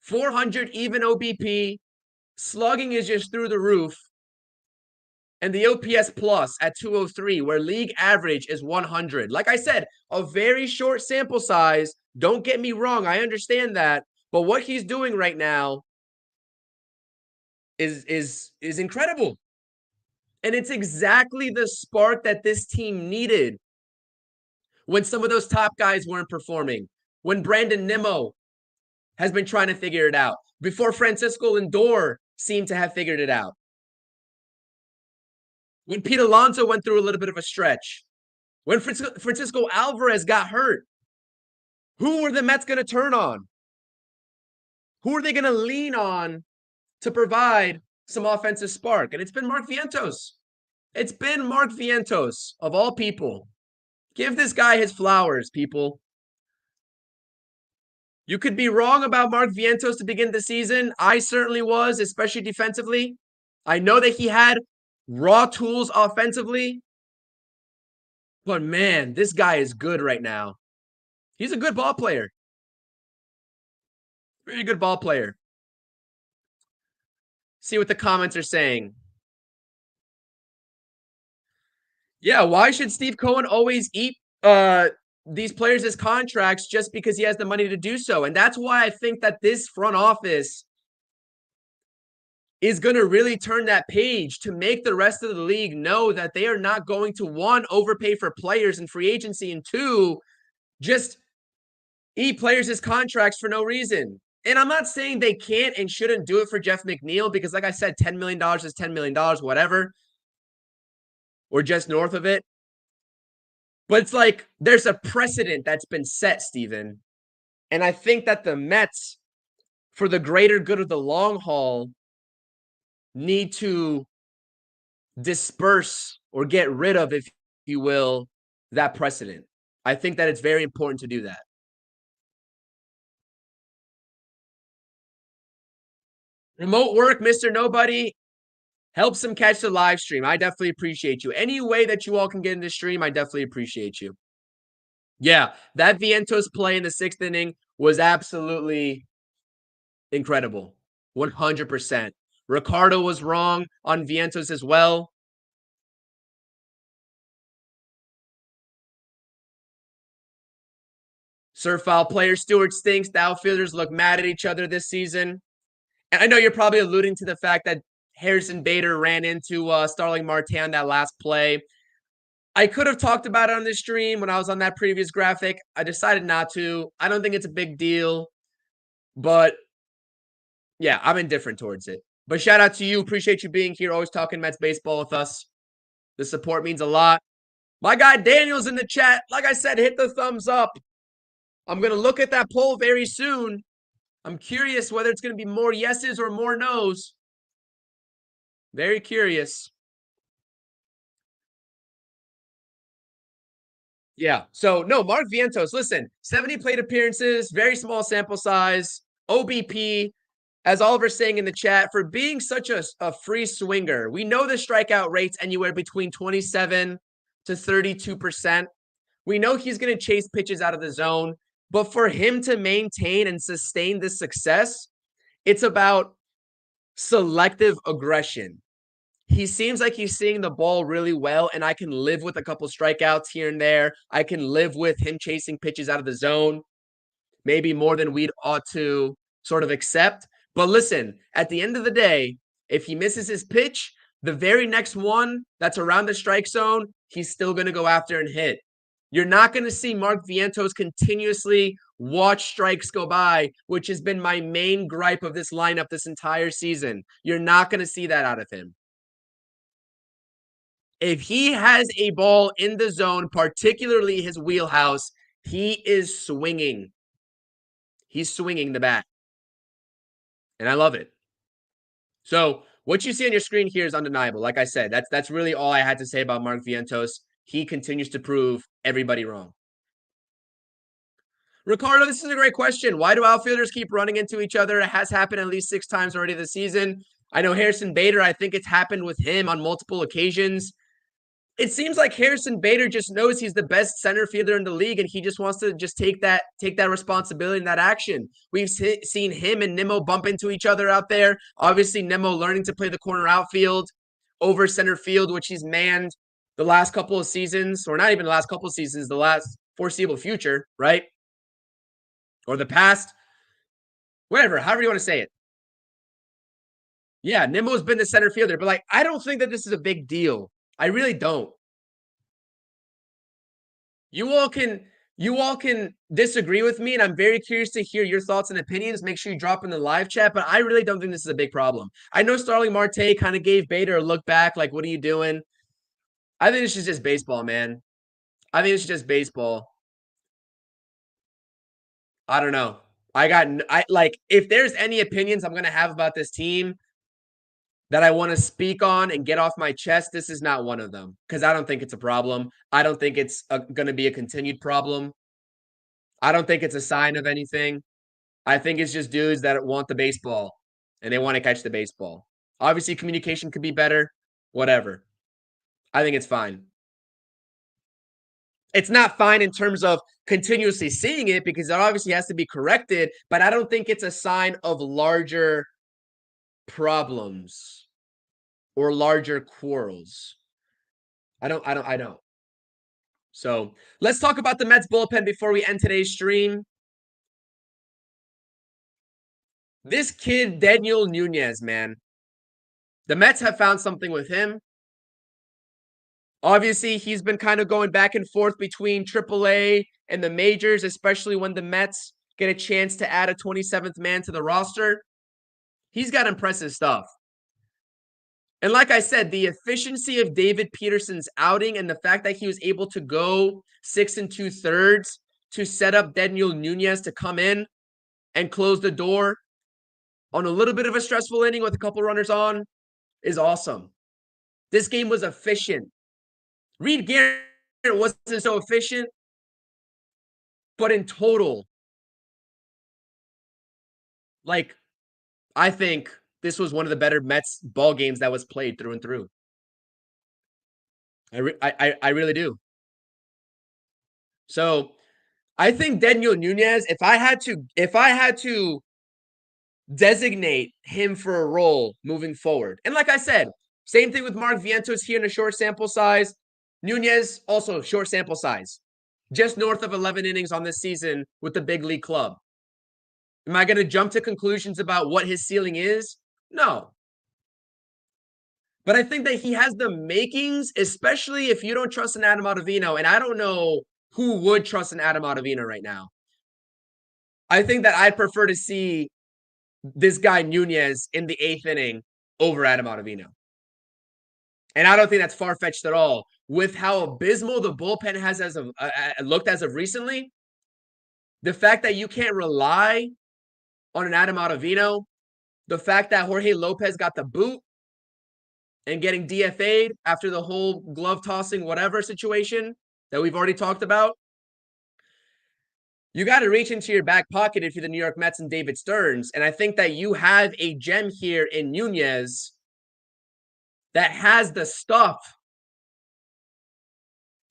400 even OBP. Slugging is just through the roof. And the OPS plus at 203, where league average is 100. Like I said, a very short sample size. Don't get me wrong. I understand that. But what he's doing right now is incredible. And it's exactly the spark that this team needed when some of those top guys weren't performing. When Brandon Nimmo has been trying to figure it out. Before Francisco Lindor seemed to have figured it out. When Pete Alonso went through a little bit of a stretch. When Francisco Alvarez got hurt. Who were the Mets going to turn on? Who are they going to lean on to provide some offensive spark? And it's been Mark Vientos. It's been Mark Vientos, of all people. Give this guy his flowers, people. You could be wrong about Mark Vientos to begin the season. I certainly was, especially defensively. I know that he had raw tools offensively. But man, this guy is good right now. He's a good ball player. Very good ball player. See what the comments are saying. Yeah, why should Steve Cohen always eat these players' contracts just because he has the money to do so? And that's why I think that this front office is going to really turn that page to make the rest of the league know that they are not going to, one, overpay for players in free agency, and two, just eat players' contracts for no reason. And I'm not saying they can't and shouldn't do it for Jeff McNeil because, like I said, $10 million is $10 million, whatever, or just north of it. But it's like there's a precedent that's been set, Steven. And I think that the Mets, for the greater good of the long haul, need to disperse or get rid of, if you will, that precedent. I think that it's very important to do that. Remote work, Mr. Nobody, helps him catch the live stream. I definitely appreciate you. Any way that you all can get in the stream, I definitely appreciate you. Yeah, that Vientos play in the 6th inning was absolutely incredible. 100%. Ricardo was wrong on Vientos as well. Surfoul player Stewart stinks. The outfielders look mad at each other this season. And I know you're probably alluding to the fact that Harrison Bader ran into Starling Marte on that last play. I could have talked about it on this stream when I was on that previous graphic. I decided not to. I don't think it's a big deal. But yeah, I'm indifferent towards it. But shout out to you. Appreciate you being here. Always talking Mets baseball with us. The support means a lot. My guy Daniel's in the chat. Like I said, hit the thumbs up. I'm going to look at that poll very soon. I'm curious whether it's going to be more yeses or more nos. Very curious. Yeah. So, no, Mark Vientos, listen, 70 plate appearances, very small sample size, OBP, as Oliver's saying in the chat, for being such a free swinger. We know the strikeout rate's anywhere between 27 to 32%. We know he's going to chase pitches out of the zone. But for him to maintain and sustain this success It's about selective aggression. He seems like he's seeing the ball really well, and I can live with a couple strikeouts here and there. I can live with him chasing pitches out of the zone, maybe more than we'd ought to sort of accept. But listen, at the end of the day, if he misses his pitch, the very next one that's around the strike zone, he's still going to go after and hit. You're not going to see Mark Vientos continuously watch strikes go by, which has been my main gripe of this lineup this entire season. You're not going to see that out of him. If he has a ball in the zone, particularly his wheelhouse, he is swinging. He's swinging the bat. And I love it. So what you see on your screen here is undeniable. Like I said, that's really all I had to say about Mark Vientos. He continues to prove everybody wrong. Ricardo, this is a great question. Why do outfielders keep running into each other? It has happened at least 6 times already this season. I know Harrison Bader, I think it's happened with him on multiple occasions. It seems like Harrison Bader just knows he's the best center fielder in the league, and he just wants to just take that responsibility and that action. We've seen him and Nimmo bump into each other out there. Obviously, Nimmo learning to play the corner outfield over center field, which he's manned the last couple of seasons, or not even the last couple of seasons, the last foreseeable future, right? Or the past, whatever, however you want to say it. Yeah, Nimmo's been the center fielder, but like, I don't think that this is a big deal. I really don't. You all can disagree with me, and I'm very curious to hear your thoughts and opinions. Make sure you drop in the live chat, but I really don't think this is a big problem. I know Starling Marte kind of gave Bader a look back, like, what are you doing? I think this is just baseball, man. I think it's just baseball. I don't know. If there's any opinions I'm gonna have about this team that I want to speak on and get off my chest, this is not one of them, because I don't think it's a problem. I don't think it's going to be a continued problem. I don't think it's a sign of anything. I think it's just dudes that want the baseball and they want to catch the baseball. Obviously, communication could be better, whatever. I think it's fine. It's not fine in terms of continuously seeing it, because it obviously has to be corrected, but I don't think it's a sign of larger problems or larger quarrels. I don't. So let's talk about the Mets bullpen before we end today's stream. This kid, Daniel Nunez, man. The Mets have found something with him. Obviously, he's been kind of going back and forth between AAA and the majors, especially when the Mets get a chance to add a 27th man to the roster. He's got impressive stuff. And like I said, the efficiency of David Peterson's outing and the fact that he was able to go 6 2/3 to set up Daniel Nunez to come in and close the door on a little bit of a stressful inning with a couple runners on is awesome. This game was efficient. Reed Garrett wasn't so efficient, but in total, like, I think this was one of the better Mets ball games that was played through and through. I really do. So I think Daniel Nunez, if I had to designate him for a role moving forward, and like I said, same thing with Mark Vientos here in a short sample size. Nunez, also short sample size. Just north of 11 innings on this season with the big league club. Am I going to jump to conclusions about what his ceiling is? No. But I think that he has the makings, especially if you don't trust an Adam Ottavino, and I don't know who would trust an Adam Ottavino right now. I think that I'd prefer to see this guy Nunez in the 8th inning over Adam Ottavino. And I don't think that's far-fetched at all. With how abysmal the bullpen has looked as of recently, the fact that you can't rely on an Adam Ottavino, the fact that Jorge Lopez got the boot and getting DFA'd after the whole glove tossing whatever situation that we've already talked about, you got to reach into your back pocket if you're the New York Mets and David Stearns. And I think that you have a gem here in Nunez that has the stuff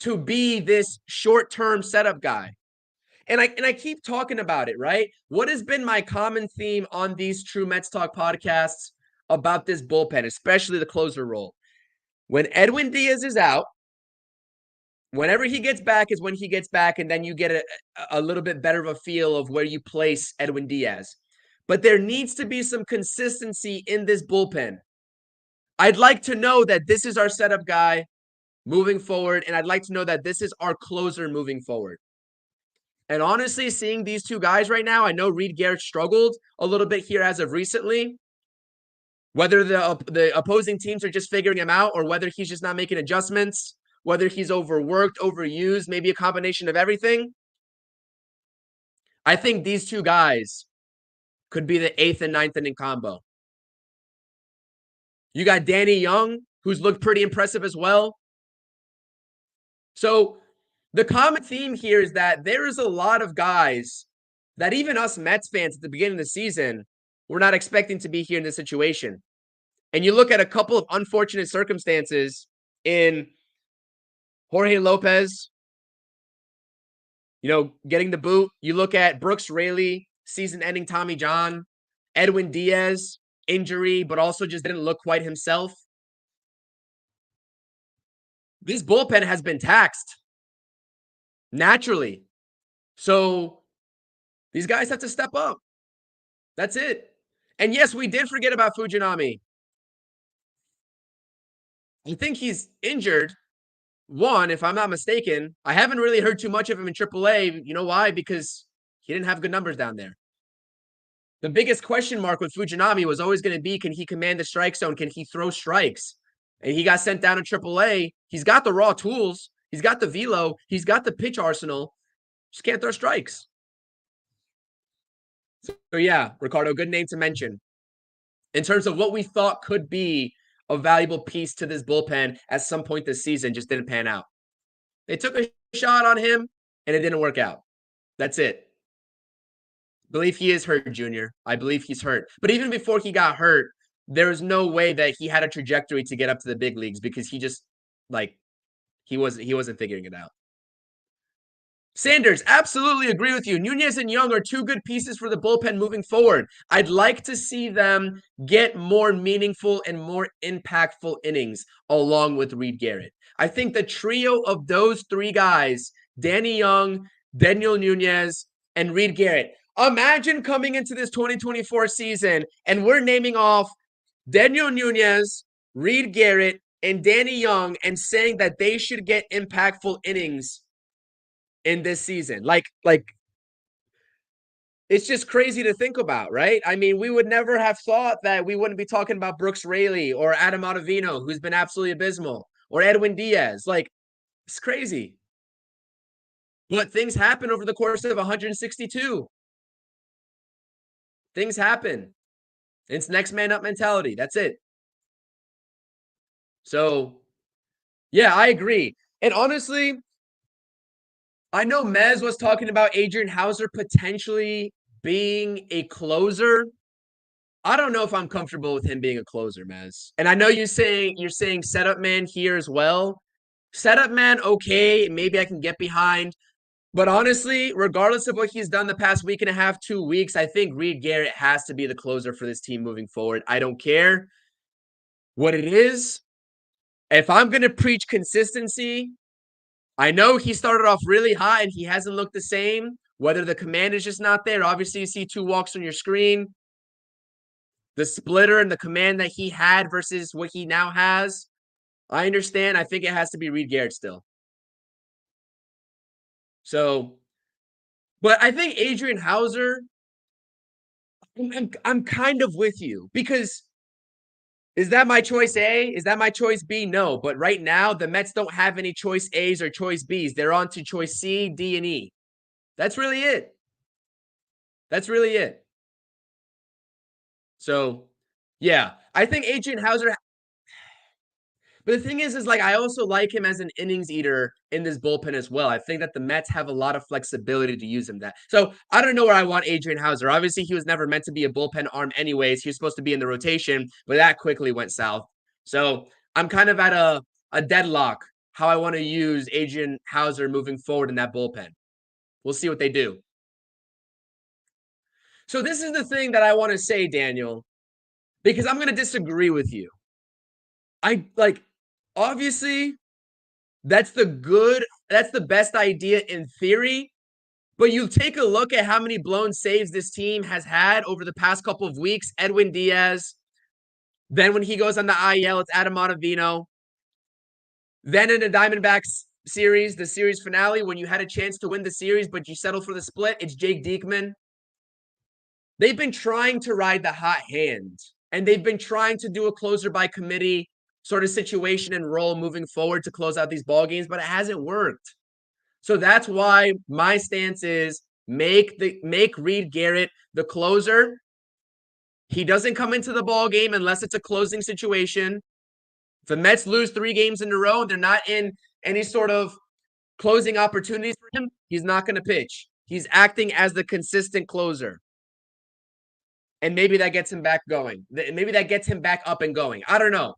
to be this short-term setup guy. And I keep talking about it, right? What has been my common theme on these True Mets Talk podcasts about this bullpen, especially the closer role? When Edwin Diaz is out, whenever he gets back is when he gets back, and then you get a little bit better of a feel of where you place Edwin Diaz. But there needs to be some consistency in this bullpen. I'd like to know that this is our setup guy moving forward, and I'd like to know that this is our closer moving forward. And honestly, seeing these two guys right now, I know Reed Garrett struggled a little bit here as of recently. Whether the opposing teams are just figuring him out or whether he's just not making adjustments, whether he's overworked, overused, maybe a combination of everything. I think these two guys could be the 8th and 9th inning combo. You got Danny Young, who's looked pretty impressive as well. So the common theme here is that there is a lot of guys that even us Mets fans at the beginning of the season were not expecting to be here in this situation. And you look at a couple of unfortunate circumstances in Jorge Lopez, getting the boot. You look at Brooks Raley, season-ending Tommy John, Edwin Diaz, injury, but also just didn't look quite himself. This bullpen has been taxed naturally. So these guys have to step up. That's it. And yes, we did forget about Fujinami. I think he's injured. One, if I'm not mistaken. I haven't really heard too much of him in AAA. You know why? Because he didn't have good numbers down there. The biggest question mark with Fujinami was always going to be, can he command the strike zone? Can he throw strikes? And he got sent down to AAA. He's got the raw tools. He's got the velo. He's got the pitch arsenal. Just can't throw strikes. So yeah, Ricardo, good name to mention. In terms of what we thought could be a valuable piece to this bullpen at some point this season, just didn't pan out. They took a shot on him, and it didn't work out. That's it. I believe he is hurt, Junior. I believe he's hurt. But even before he got hurt, there was no way that he had a trajectory to get up to the big leagues because he just, he wasn't figuring it out. Sanders, absolutely agree with you. Nunez and Young are two good pieces for the bullpen moving forward. I'd like to see them get more meaningful and more impactful innings along with Reed Garrett. I think the trio of those three guys, Danny Young, Daniel Nunez, and Reed Garrett. Imagine coming into this 2024 season and we're naming off Daniel Nunez, Reed Garrett, and Danny Young and saying that they should get impactful innings in this season. Like it's just crazy to think about, right? I mean, we would never have thought that we wouldn't be talking about Brooks Raley or Adam Ottavino, who's been absolutely abysmal, or Edwin Diaz. It's crazy. But things happen over the course of 162. Things happen. It's next man up mentality. That's it. So, yeah, I agree. And honestly, I know Mez was talking about Adrian Hauser potentially being a closer. I don't know if I'm comfortable with him being a closer, Mez. And I know you're saying setup man here as well. Setup man, okay, maybe I can get behind. But honestly, regardless of what he's done the past week and a half, 2 weeks, I think Reed Garrett has to be the closer for this team moving forward. I don't care what it is. If I'm going to preach consistency, I know he started off really hot and he hasn't looked the same. Whether the command is just not there. Obviously, you see 2 walks on your screen. The splitter and the command that he had versus what he now has. I understand. I think it has to be Reed Garrett still. So, but I think Adrian Hauser, I'm kind of with you because is that my choice A? Is that my choice B? No. But right now, the Mets don't have any choice A's or choice B's. They're on to choice C, D, and E. That's really it. That's really it. So, yeah, I think Adrian Hauser. But the thing is I also like him as an innings eater in this bullpen as well. I think that the Mets have a lot of flexibility to use him that. So I don't know where I want Adrian Hauser. Obviously, he was never meant to be a bullpen arm anyways. He was supposed to be in the rotation, but that quickly went south. So I'm kind of at a deadlock how I want to use Adrian Hauser moving forward in that bullpen. We'll see what they do. So this is the thing that I want to say, Daniel, because I'm going to disagree with you. Obviously, that's the best idea in theory. But you take a look at how many blown saves this team has had over the past couple of weeks. Edwin Diaz. Then when he goes on the IL, it's Adam Ottavino. Then in the Diamondbacks series, the series finale, when you had a chance to win the series, but you settled for the split, it's Jake Diekman. They've been trying to ride the hot hand, and they've been trying to do a closer by committee sort of situation and role moving forward to close out these ball games, but it hasn't worked. So that's why my stance is make Reed Garrett the closer. He doesn't come into the ball game unless it's a closing situation. If the Mets lose 3 games in a row and they're not in any sort of closing opportunities for him, he's not going to pitch. He's acting as the consistent closer. And maybe that gets him back going. Maybe that gets him back up and going. I don't know.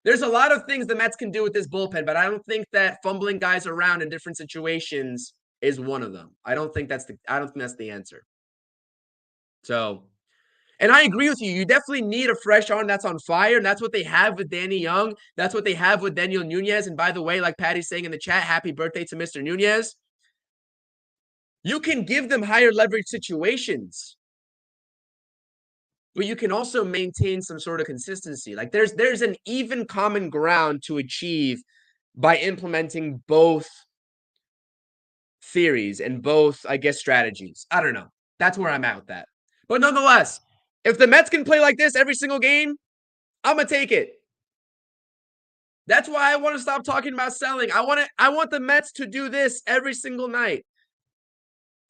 There's a lot of things the Mets can do with this bullpen, but I don't think that fumbling guys around in different situations is one of them. I don't think that's the answer. So, and I agree with you. You definitely need a fresh arm that's on fire, and that's what they have with Danny Young. That's what they have with Daniel Nunez. And by the way, like Patty's saying in the chat, happy birthday to Mr. Nunez. You can give them higher leverage situations, but you can also maintain some sort of consistency. Like there's an even common ground to achieve by implementing both theories and both, I guess, strategies. I don't know. That's where I'm at with that. But nonetheless, if the Mets can play like this every single game, I'm gonna take it. That's why I want to stop talking about selling. I want the Mets to do this every single night.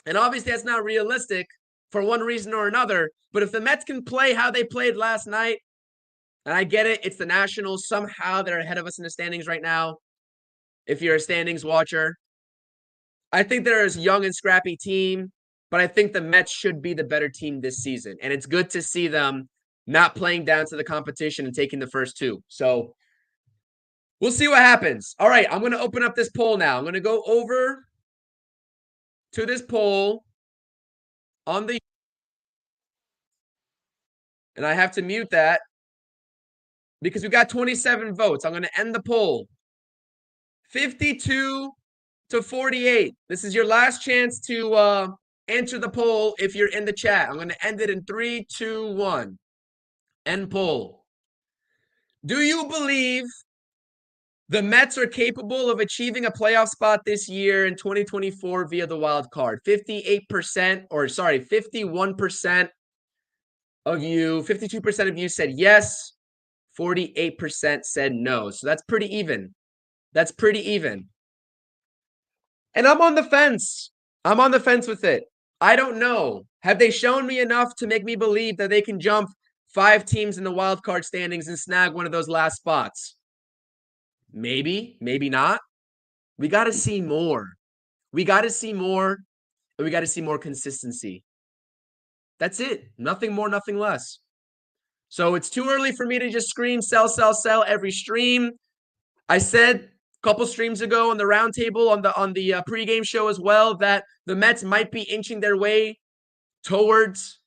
And obviously that's not realistic for one reason or another. But if the Mets can play how they played last night, and I get it, it's the Nationals. Somehow they're ahead of us in the standings right now. If you're a standings watcher, I think they're a young and scrappy team, but I think the Mets should be the better team this season. And it's good to see them not playing down to the competition and taking the first 2. So we'll see what happens. All right, I'm going to open up this poll now. I'm going to go over to this poll on the, and I have to mute that because we got 27 votes. I'm going to end the poll. 52 to 48. This is your last chance to answer the poll if you're in the chat. I'm going to end it in 3, 2, 1. End poll. Do you believe the Mets are capable of achieving a playoff spot this year in 2024 via the wild card? 51% of you, 52% of you said yes. 48% said no. So that's pretty even. That's pretty even. And I'm on the fence. I'm on the fence with it. I don't know. Have they shown me enough to make me believe that they can jump 5 teams in the wild card standings and snag one of those last spots? Maybe, maybe not. We got to see more. We got to see more, and we got to see more consistency. That's it. Nothing more, nothing less. So it's too early for me to just scream sell, sell, sell every stream. I said a couple streams ago on the roundtable on the pregame show as well that the Mets might be inching their way towards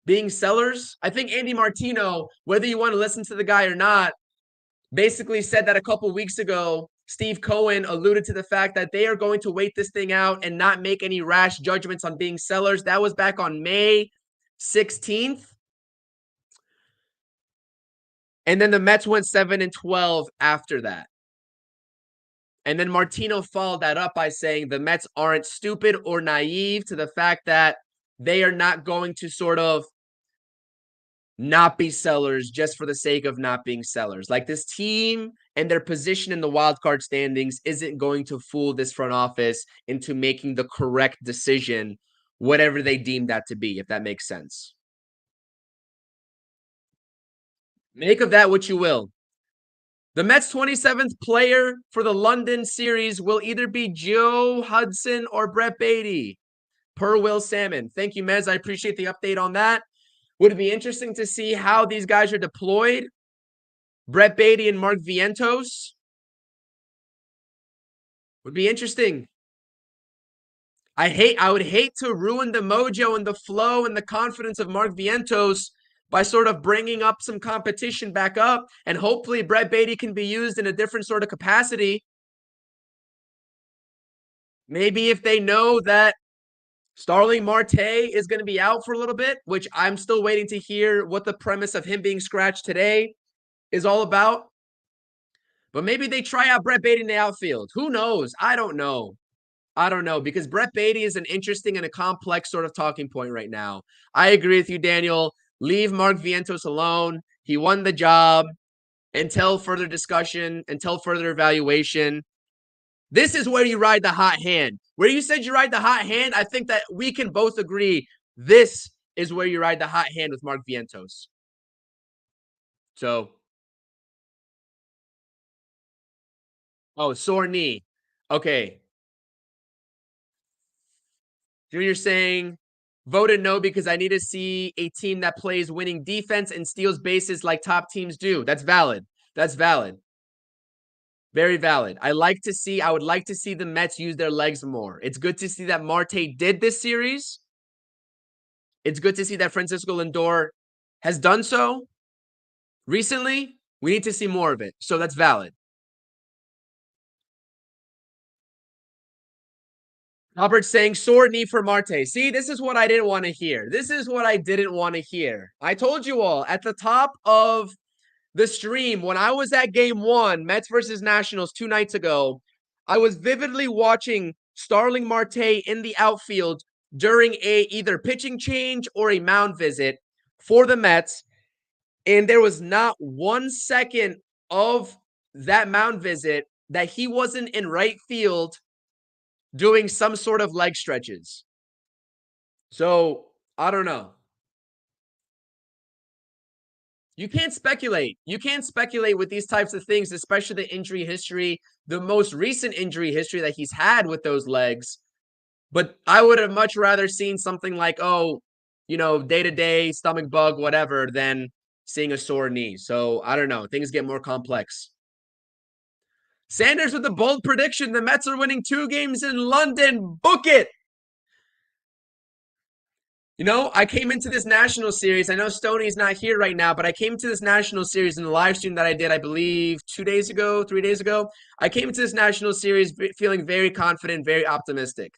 being sellers. I think Andy Martino, whether you want to listen to the guy or not, basically said that a couple weeks ago. Steve Cohen alluded to the fact that they are going to wait this thing out and not make any rash judgments on being sellers. That was back on May 16th. And then the Mets went 7-12 after that. And then Martino followed that up by saying the Mets aren't stupid or naive to the fact that they are not going to sort of not be sellers just for the sake of not being sellers. Like this team and their position in the wild card standings isn't going to fool this front office into making the correct decision, whatever they deem that to be, if that makes sense. Make of that what you will. The Mets' 27th player for the London series will either be Joe Hudson or Brett Beatty, per Will Salmon. Thank you, Mez. I appreciate the update on that. Would it be interesting to see how these guys are deployed? Brett Beatty and Mark Vientos. Would be interesting. I would hate to ruin the mojo and the flow and the confidence of Mark Vientos by sort of bringing up some competition back up, and hopefully Brett Beatty can be used in a different sort of capacity. Maybe if they know that Starling Marte is going to be out for a little bit, which I'm still waiting to hear what the premise of him being scratched today is all about. But maybe they try out Brett Beatty in the outfield. Who knows? I don't know. Because Brett Beatty is an interesting and a complex sort of talking point right now. I agree with you, Daniel. Leave Mark Vientos alone. He won the job until further discussion, until further evaluation. This is where you ride the hot hand. Where you said you ride the hot hand, I think that we can both agree this is where you ride the hot hand with Mark Vientos. So, sore knee. Okay. Junior saying, voted no because I need to see a team that plays winning defense and steals bases like top teams do. That's valid. That's valid. Very valid. I would like to see the Mets use their legs more. It's good to see that Marte did this series. It's good to see that Francisco Lindor has done so recently. We need to see more of it. So that's valid. Albert's saying sore knee for Marte. See, this is what I didn't want to hear. I told you all at the top of the stream when I was at game 1, Mets versus Nationals 2 nights ago, I was vividly watching Starling Marte in the outfield during a either pitching change or a mound visit for the Mets. And there was not 1 second of that mound visit that he wasn't in right field doing some sort of leg stretches. So, I don't know. You can't speculate. You can't speculate with these types of things, especially the injury history, the most recent injury history that he's had with those legs. But I would have much rather seen something like, day-to-day, stomach bug, whatever, than seeing a sore knee. So, I don't know. Things get more complex. Sanders with the bold prediction. The Mets are winning 2 games in London. Book it. I came into this national series. I know Stoney's not here right now, but I came to this national series in the live stream that I did, I believe, 3 days ago. I came into this national series feeling very confident, very optimistic.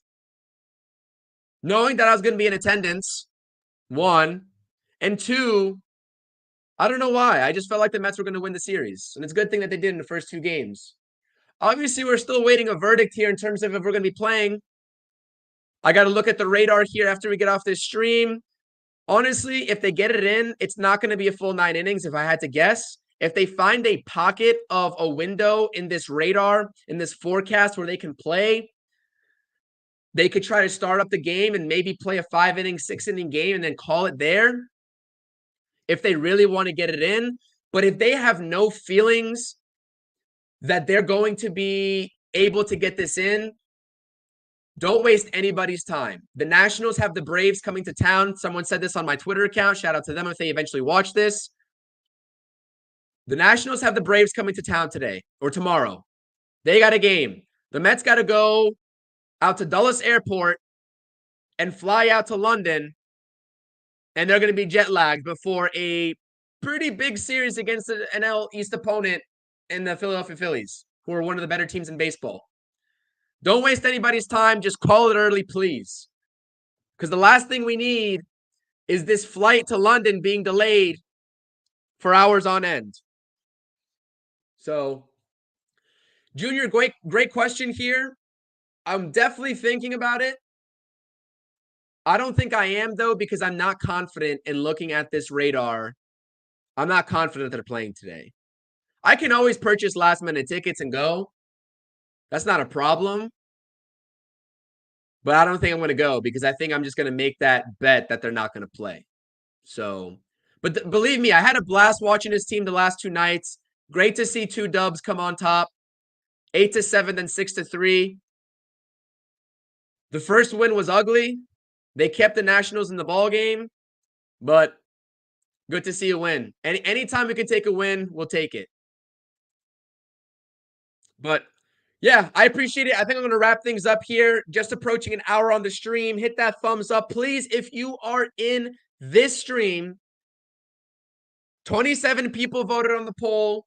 Knowing that I was going to be in attendance, 1. And 2, I don't know why. I just felt like the Mets were going to win the series. And it's a good thing that they did in the first 2 games. Obviously, we're still waiting a verdict here in terms of if we're going to be playing. I got to look at the radar here after we get off this stream. Honestly, if they get it in, it's not going to be a full 9 innings if I had to guess. If they find a pocket of a window in this radar, in this forecast where they can play, they could try to start up the game and maybe play a 5-inning, 6-inning game and then call it there if they really want to get it in. But if they have no feelings that they're going to be able to get this in, don't waste anybody's time. The Nationals have the Braves coming to town. Someone said this on my Twitter account. Shout out to them if they eventually watch this. The Nationals have the Braves coming to town today or tomorrow. They got a game. The Mets got to go out to Dulles Airport and fly out to London, and they're going to be jet lagged before a pretty big series against an NL East opponent in the Philadelphia Phillies, who are one of the better teams in baseball. Don't waste anybody's time. Just call it early, please. Because the last thing we need is this flight to London being delayed for hours on end. So, Junior, great question here. I'm definitely thinking about it. I don't think I am, though, because I'm not confident in looking at this radar. I'm not confident they're playing today. I can always purchase last-minute tickets and go. That's not a problem. But I don't think I'm going to go because I think I'm just going to make that bet that they're not going to play. So, but believe me, I had a blast watching this team the last 2 nights. Great to see 2 dubs come on top. 8-7, then 6-3. The first win was ugly. They kept the Nationals in the ball game, but good to see a win. Anytime we can take a win, we'll take it. But Yeah, I appreciate it. I think I'm going to wrap things up here. Just approaching an hour on the stream. Hit that thumbs up. Please, if you are in this stream, 27 people voted on the poll.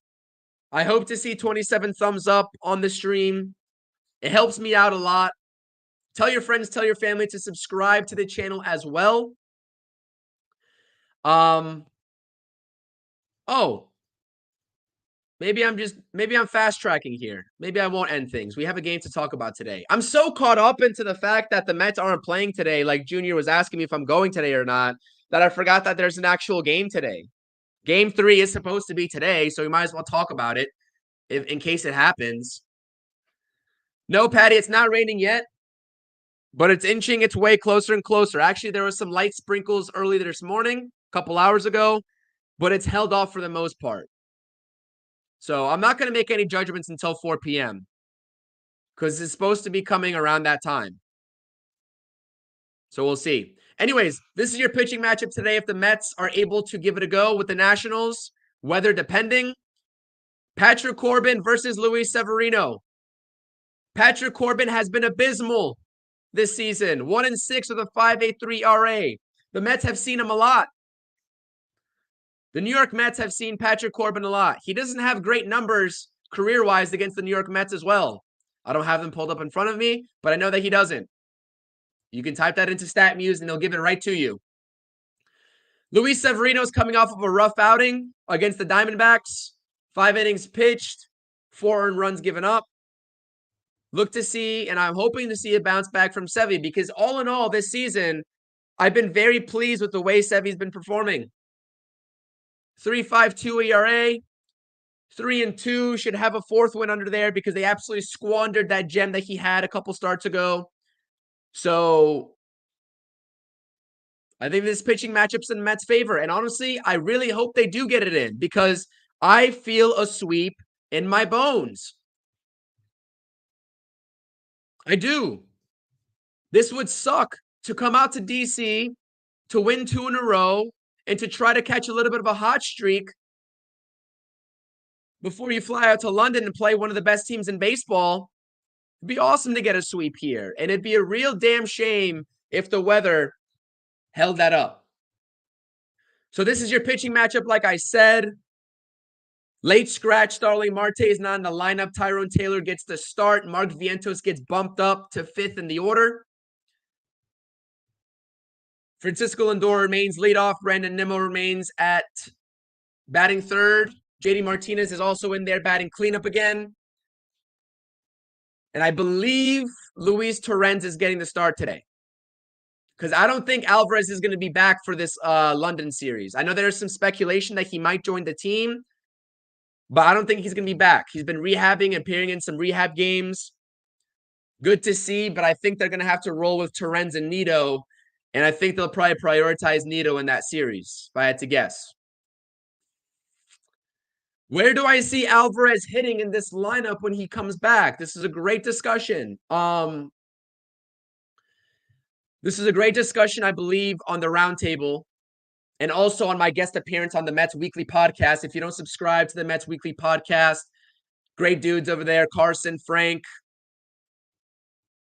I hope to see 27 thumbs up on the stream. It helps me out a lot. Tell your friends, tell your family to subscribe to the channel as well. Oh, maybe I'm fast tracking here. Maybe I won't end things. We have a game to talk about today. I'm so caught up into the fact that the Mets aren't playing today, like Junior was asking me if I'm going today or not, that I forgot that there's an actual game today. Game 3 is supposed to be today, so we might as well talk about it in case it happens. No, Patty, it's not raining yet, but it's inching its way closer and closer. Actually, there was some light sprinkles early this morning, a couple hours ago, but it's held off for the most part. So I'm not going to make any judgments until 4 p.m. because it's supposed to be coming around that time. So we'll see. Anyways, this is your pitching matchup today. If the Mets are able to give it a go with the Nationals, weather depending, Patrick Corbin versus Luis Severino. Patrick Corbin has been abysmal this season. 1-6 with a 5.83 ERA. The Mets have seen him a lot. The New York Mets have seen Patrick Corbin a lot. He doesn't have great numbers career-wise against the New York Mets as well. I don't have them pulled up in front of me, but I know that he doesn't. You can type that into StatMuse and they'll give it right to you. Luis Severino is coming off of a rough outing against the Diamondbacks. 5 innings pitched, 4 earned runs given up. Look to see, and I'm hoping to see a bounce back from Sevy because all in all this season, I've been very pleased with the way Sevy's been performing. 3.52 ERA, 3-2, should have a 4th win under there because they absolutely squandered that gem that he had a couple starts ago. So I think this pitching matchup's in the Mets' favor. And honestly, I really hope they do get it in because I feel a sweep in my bones. I do. This would suck to come out to DC, to win 2 in a row, and to try to catch a little bit of a hot streak before you fly out to London and play one of the best teams in baseball. It'd be awesome to get a sweep here. And it'd be a real damn shame if the weather held that up. So this is your pitching matchup, like I said. Late scratch, Starling Marte is not in the lineup. Tyrone Taylor gets the start. Mark Vientos gets bumped up to 5th in the order. Francisco Lindor remains leadoff. Brandon Nimmo remains at batting 3rd. JD Martinez is also in there batting cleanup again. And I believe Luis Torrens is getting the start today. Because I don't think Alvarez is going to be back for this London series. I know there's some speculation that he might join the team, but I don't think he's going to be back. He's been rehabbing, appearing in some rehab games. Good to see, but I think they're going to have to roll with Torrens and Nido, and I think they'll probably prioritize Nido in that series, if I had to guess. Where do I see Alvarez hitting in this lineup when he comes back? This is a great discussion. This is a great discussion, I believe, on the roundtable and also on my guest appearance on the Mets Weekly Podcast. If you don't subscribe to the Mets Weekly Podcast, great dudes over there, Carson, Frank.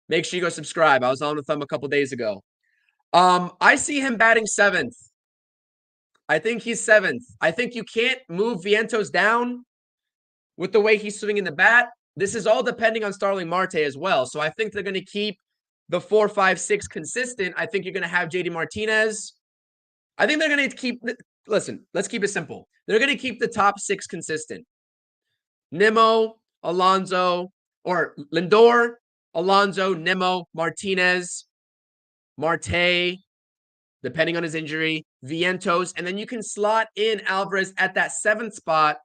Make sure you go subscribe. I was on with them a couple days ago. I see him batting 7th. I think he's 7th. I think you can't move Vientos down with the way he's swinging the bat. This is all depending on Starling Marte as well. So I think they're going to keep the 4, 5, 6 consistent. I think you're going to have JD Martinez. I think they're going to keep – listen, let's keep it simple. They're going to keep the top 6 consistent. Nimmo, Alonso, or Lindor, Alonso, Nimmo, Martinez, Marte, depending on his injury, Vientos, and then you can slot in Alvarez at that 7th spot,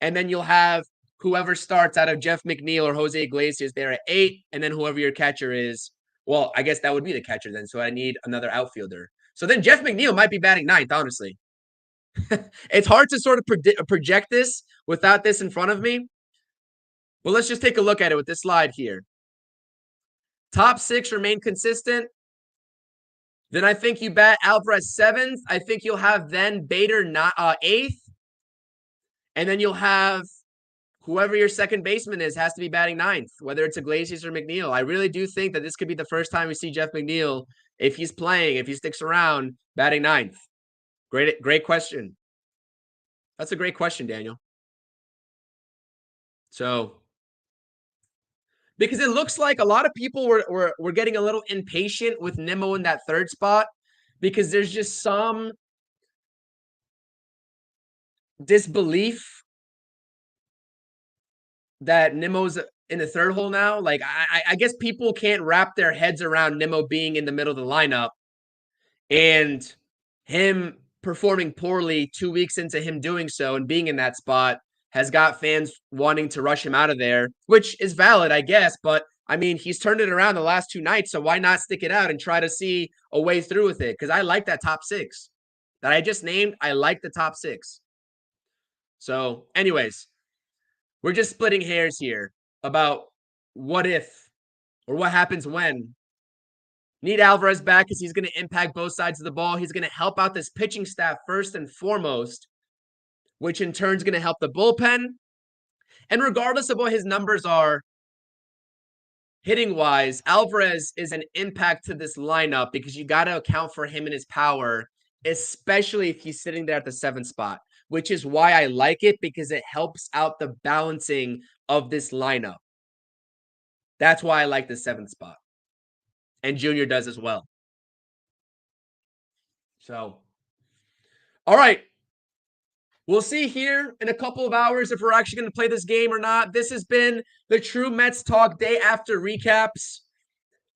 and then you'll have whoever starts out of Jeff McNeil or Jose Iglesias there at 8, and then whoever your catcher is. Well, I guess that would be the catcher then, so I need another outfielder. So then Jeff McNeil might be batting 9th, honestly. It's hard to sort of project this without this in front of me. But let's just take a look at it with this slide here. Top 6 remain consistent. Then I think you bat Alvarez 7th. I think you'll have then Bader 8th. And then you'll have whoever your second baseman is has to be batting ninth, whether it's Iglesias or McNeil. I really do think that this could be the first time we see Jeff McNeil, if he's playing, if he sticks around, batting ninth. Great question. That's a great question, Daniel. So, because it looks like a lot of people were getting a little impatient with Nimmo in that third spot, because there's just some disbelief that Nimmo's in the third hole now. Like, I guess people can't wrap their heads around Nimmo being in the middle of the lineup and him performing poorly 2 weeks into him doing so and being in that spot has got fans wanting to rush him out of there, which is valid, I guess. But I mean, he's turned it around the last 2 nights, so why not stick it out and try to see a way through with it? Because I like that top 6 that I just named. I like the top 6. So anyways, we're just splitting hairs here about what if or what happens when. Need Alvarez back because he's going to impact both sides of the ball. He's going to help out this pitching staff first and foremost, which in turn is going to help the bullpen. And regardless of what his numbers are, hitting-wise, Alvarez is an impact to this lineup because you got to account for him and his power, especially if he's sitting there at the 7th spot, which is why I like it, because it helps out the balancing of this lineup. That's why I like the 7th spot. And Junior does as well. So, all right. We'll see here in a couple of hours if we're actually going to play this game or not. This has been the True Mets Talk day after recaps.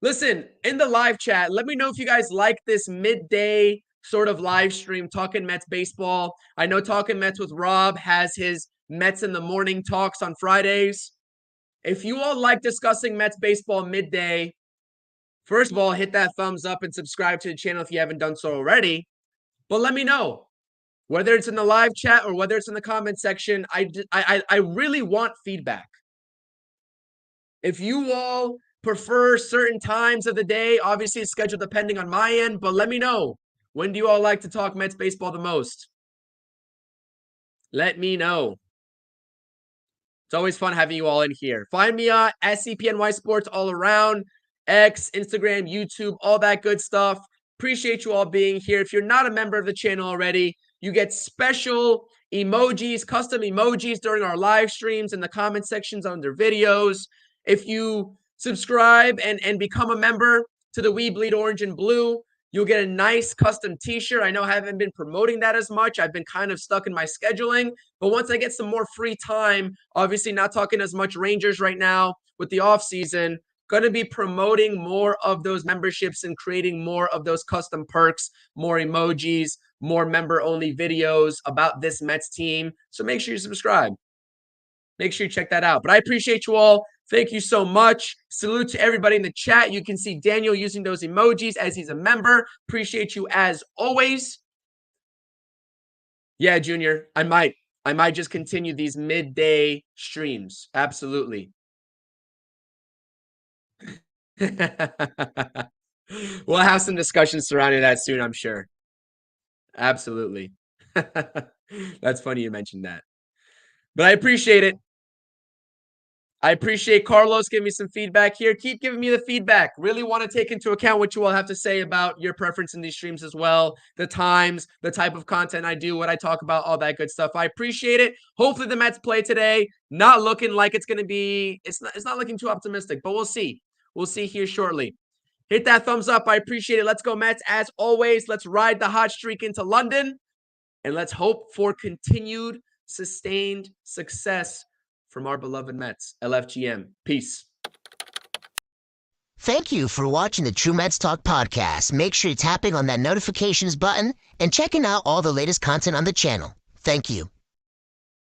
Listen, in the live chat, let me know if you guys like this midday sort of live stream, Talking Mets baseball. I know Talking Mets with Rob has his Mets in the morning talks on Fridays. If you all like discussing Mets baseball midday, first of all, hit that thumbs up and subscribe to the channel if you haven't done so already. But let me know, whether it's in the live chat or whether it's in the comment section. I really want feedback. If you all prefer certain times of the day, obviously it's scheduled depending on my end, but let me know. When do you all like to talk Mets baseball the most? Let me know. It's always fun having you all in here. Find me at CPNYSports all around. X, Instagram, YouTube, all that good stuff. Appreciate you all being here. If you're not a member of the channel already, you get special emojis, custom emojis during our live streams in the comment sections under videos. If you subscribe and become a member to the We Bleed Orange and Blue, you'll get a nice custom t-shirt. I know I haven't been promoting that as much. I've been kind of stuck in my scheduling. But once I get some more free time, obviously not talking as much Rangers right now with the off season, going to be promoting more of those memberships and creating more of those custom perks, more emojis, more member-only videos about this Mets team. So make sure you subscribe. Make sure you check that out. But I appreciate you all. Thank you so much. Salute to everybody in the chat. You can see Daniel using those emojis as he's a member. Appreciate you as always. Yeah, Junior, I might just continue these midday streams. Absolutely. We'll have some discussions surrounding that soon, I'm sure. Absolutely. That's funny you mentioned that. But I appreciate it. I appreciate Carlos giving me some feedback here. Keep giving me the feedback. Really want to take into account what you all have to say about your preference in these streams as well. The times, the type of content I do, what I talk about, all that good stuff. I appreciate it. Hopefully the Mets play today. Not looking like it's going to be, it's not looking too optimistic, but we'll see. We'll see here shortly. Hit that thumbs up. I appreciate it. Let's go Mets. As always, let's ride the hot streak into London. And let's hope for continued, sustained success from our beloved Mets. LFGM. Peace. Thank you for watching the True Mets Talk podcast. Make sure you're tapping on that notifications button and checking out all the latest content on the channel. Thank you.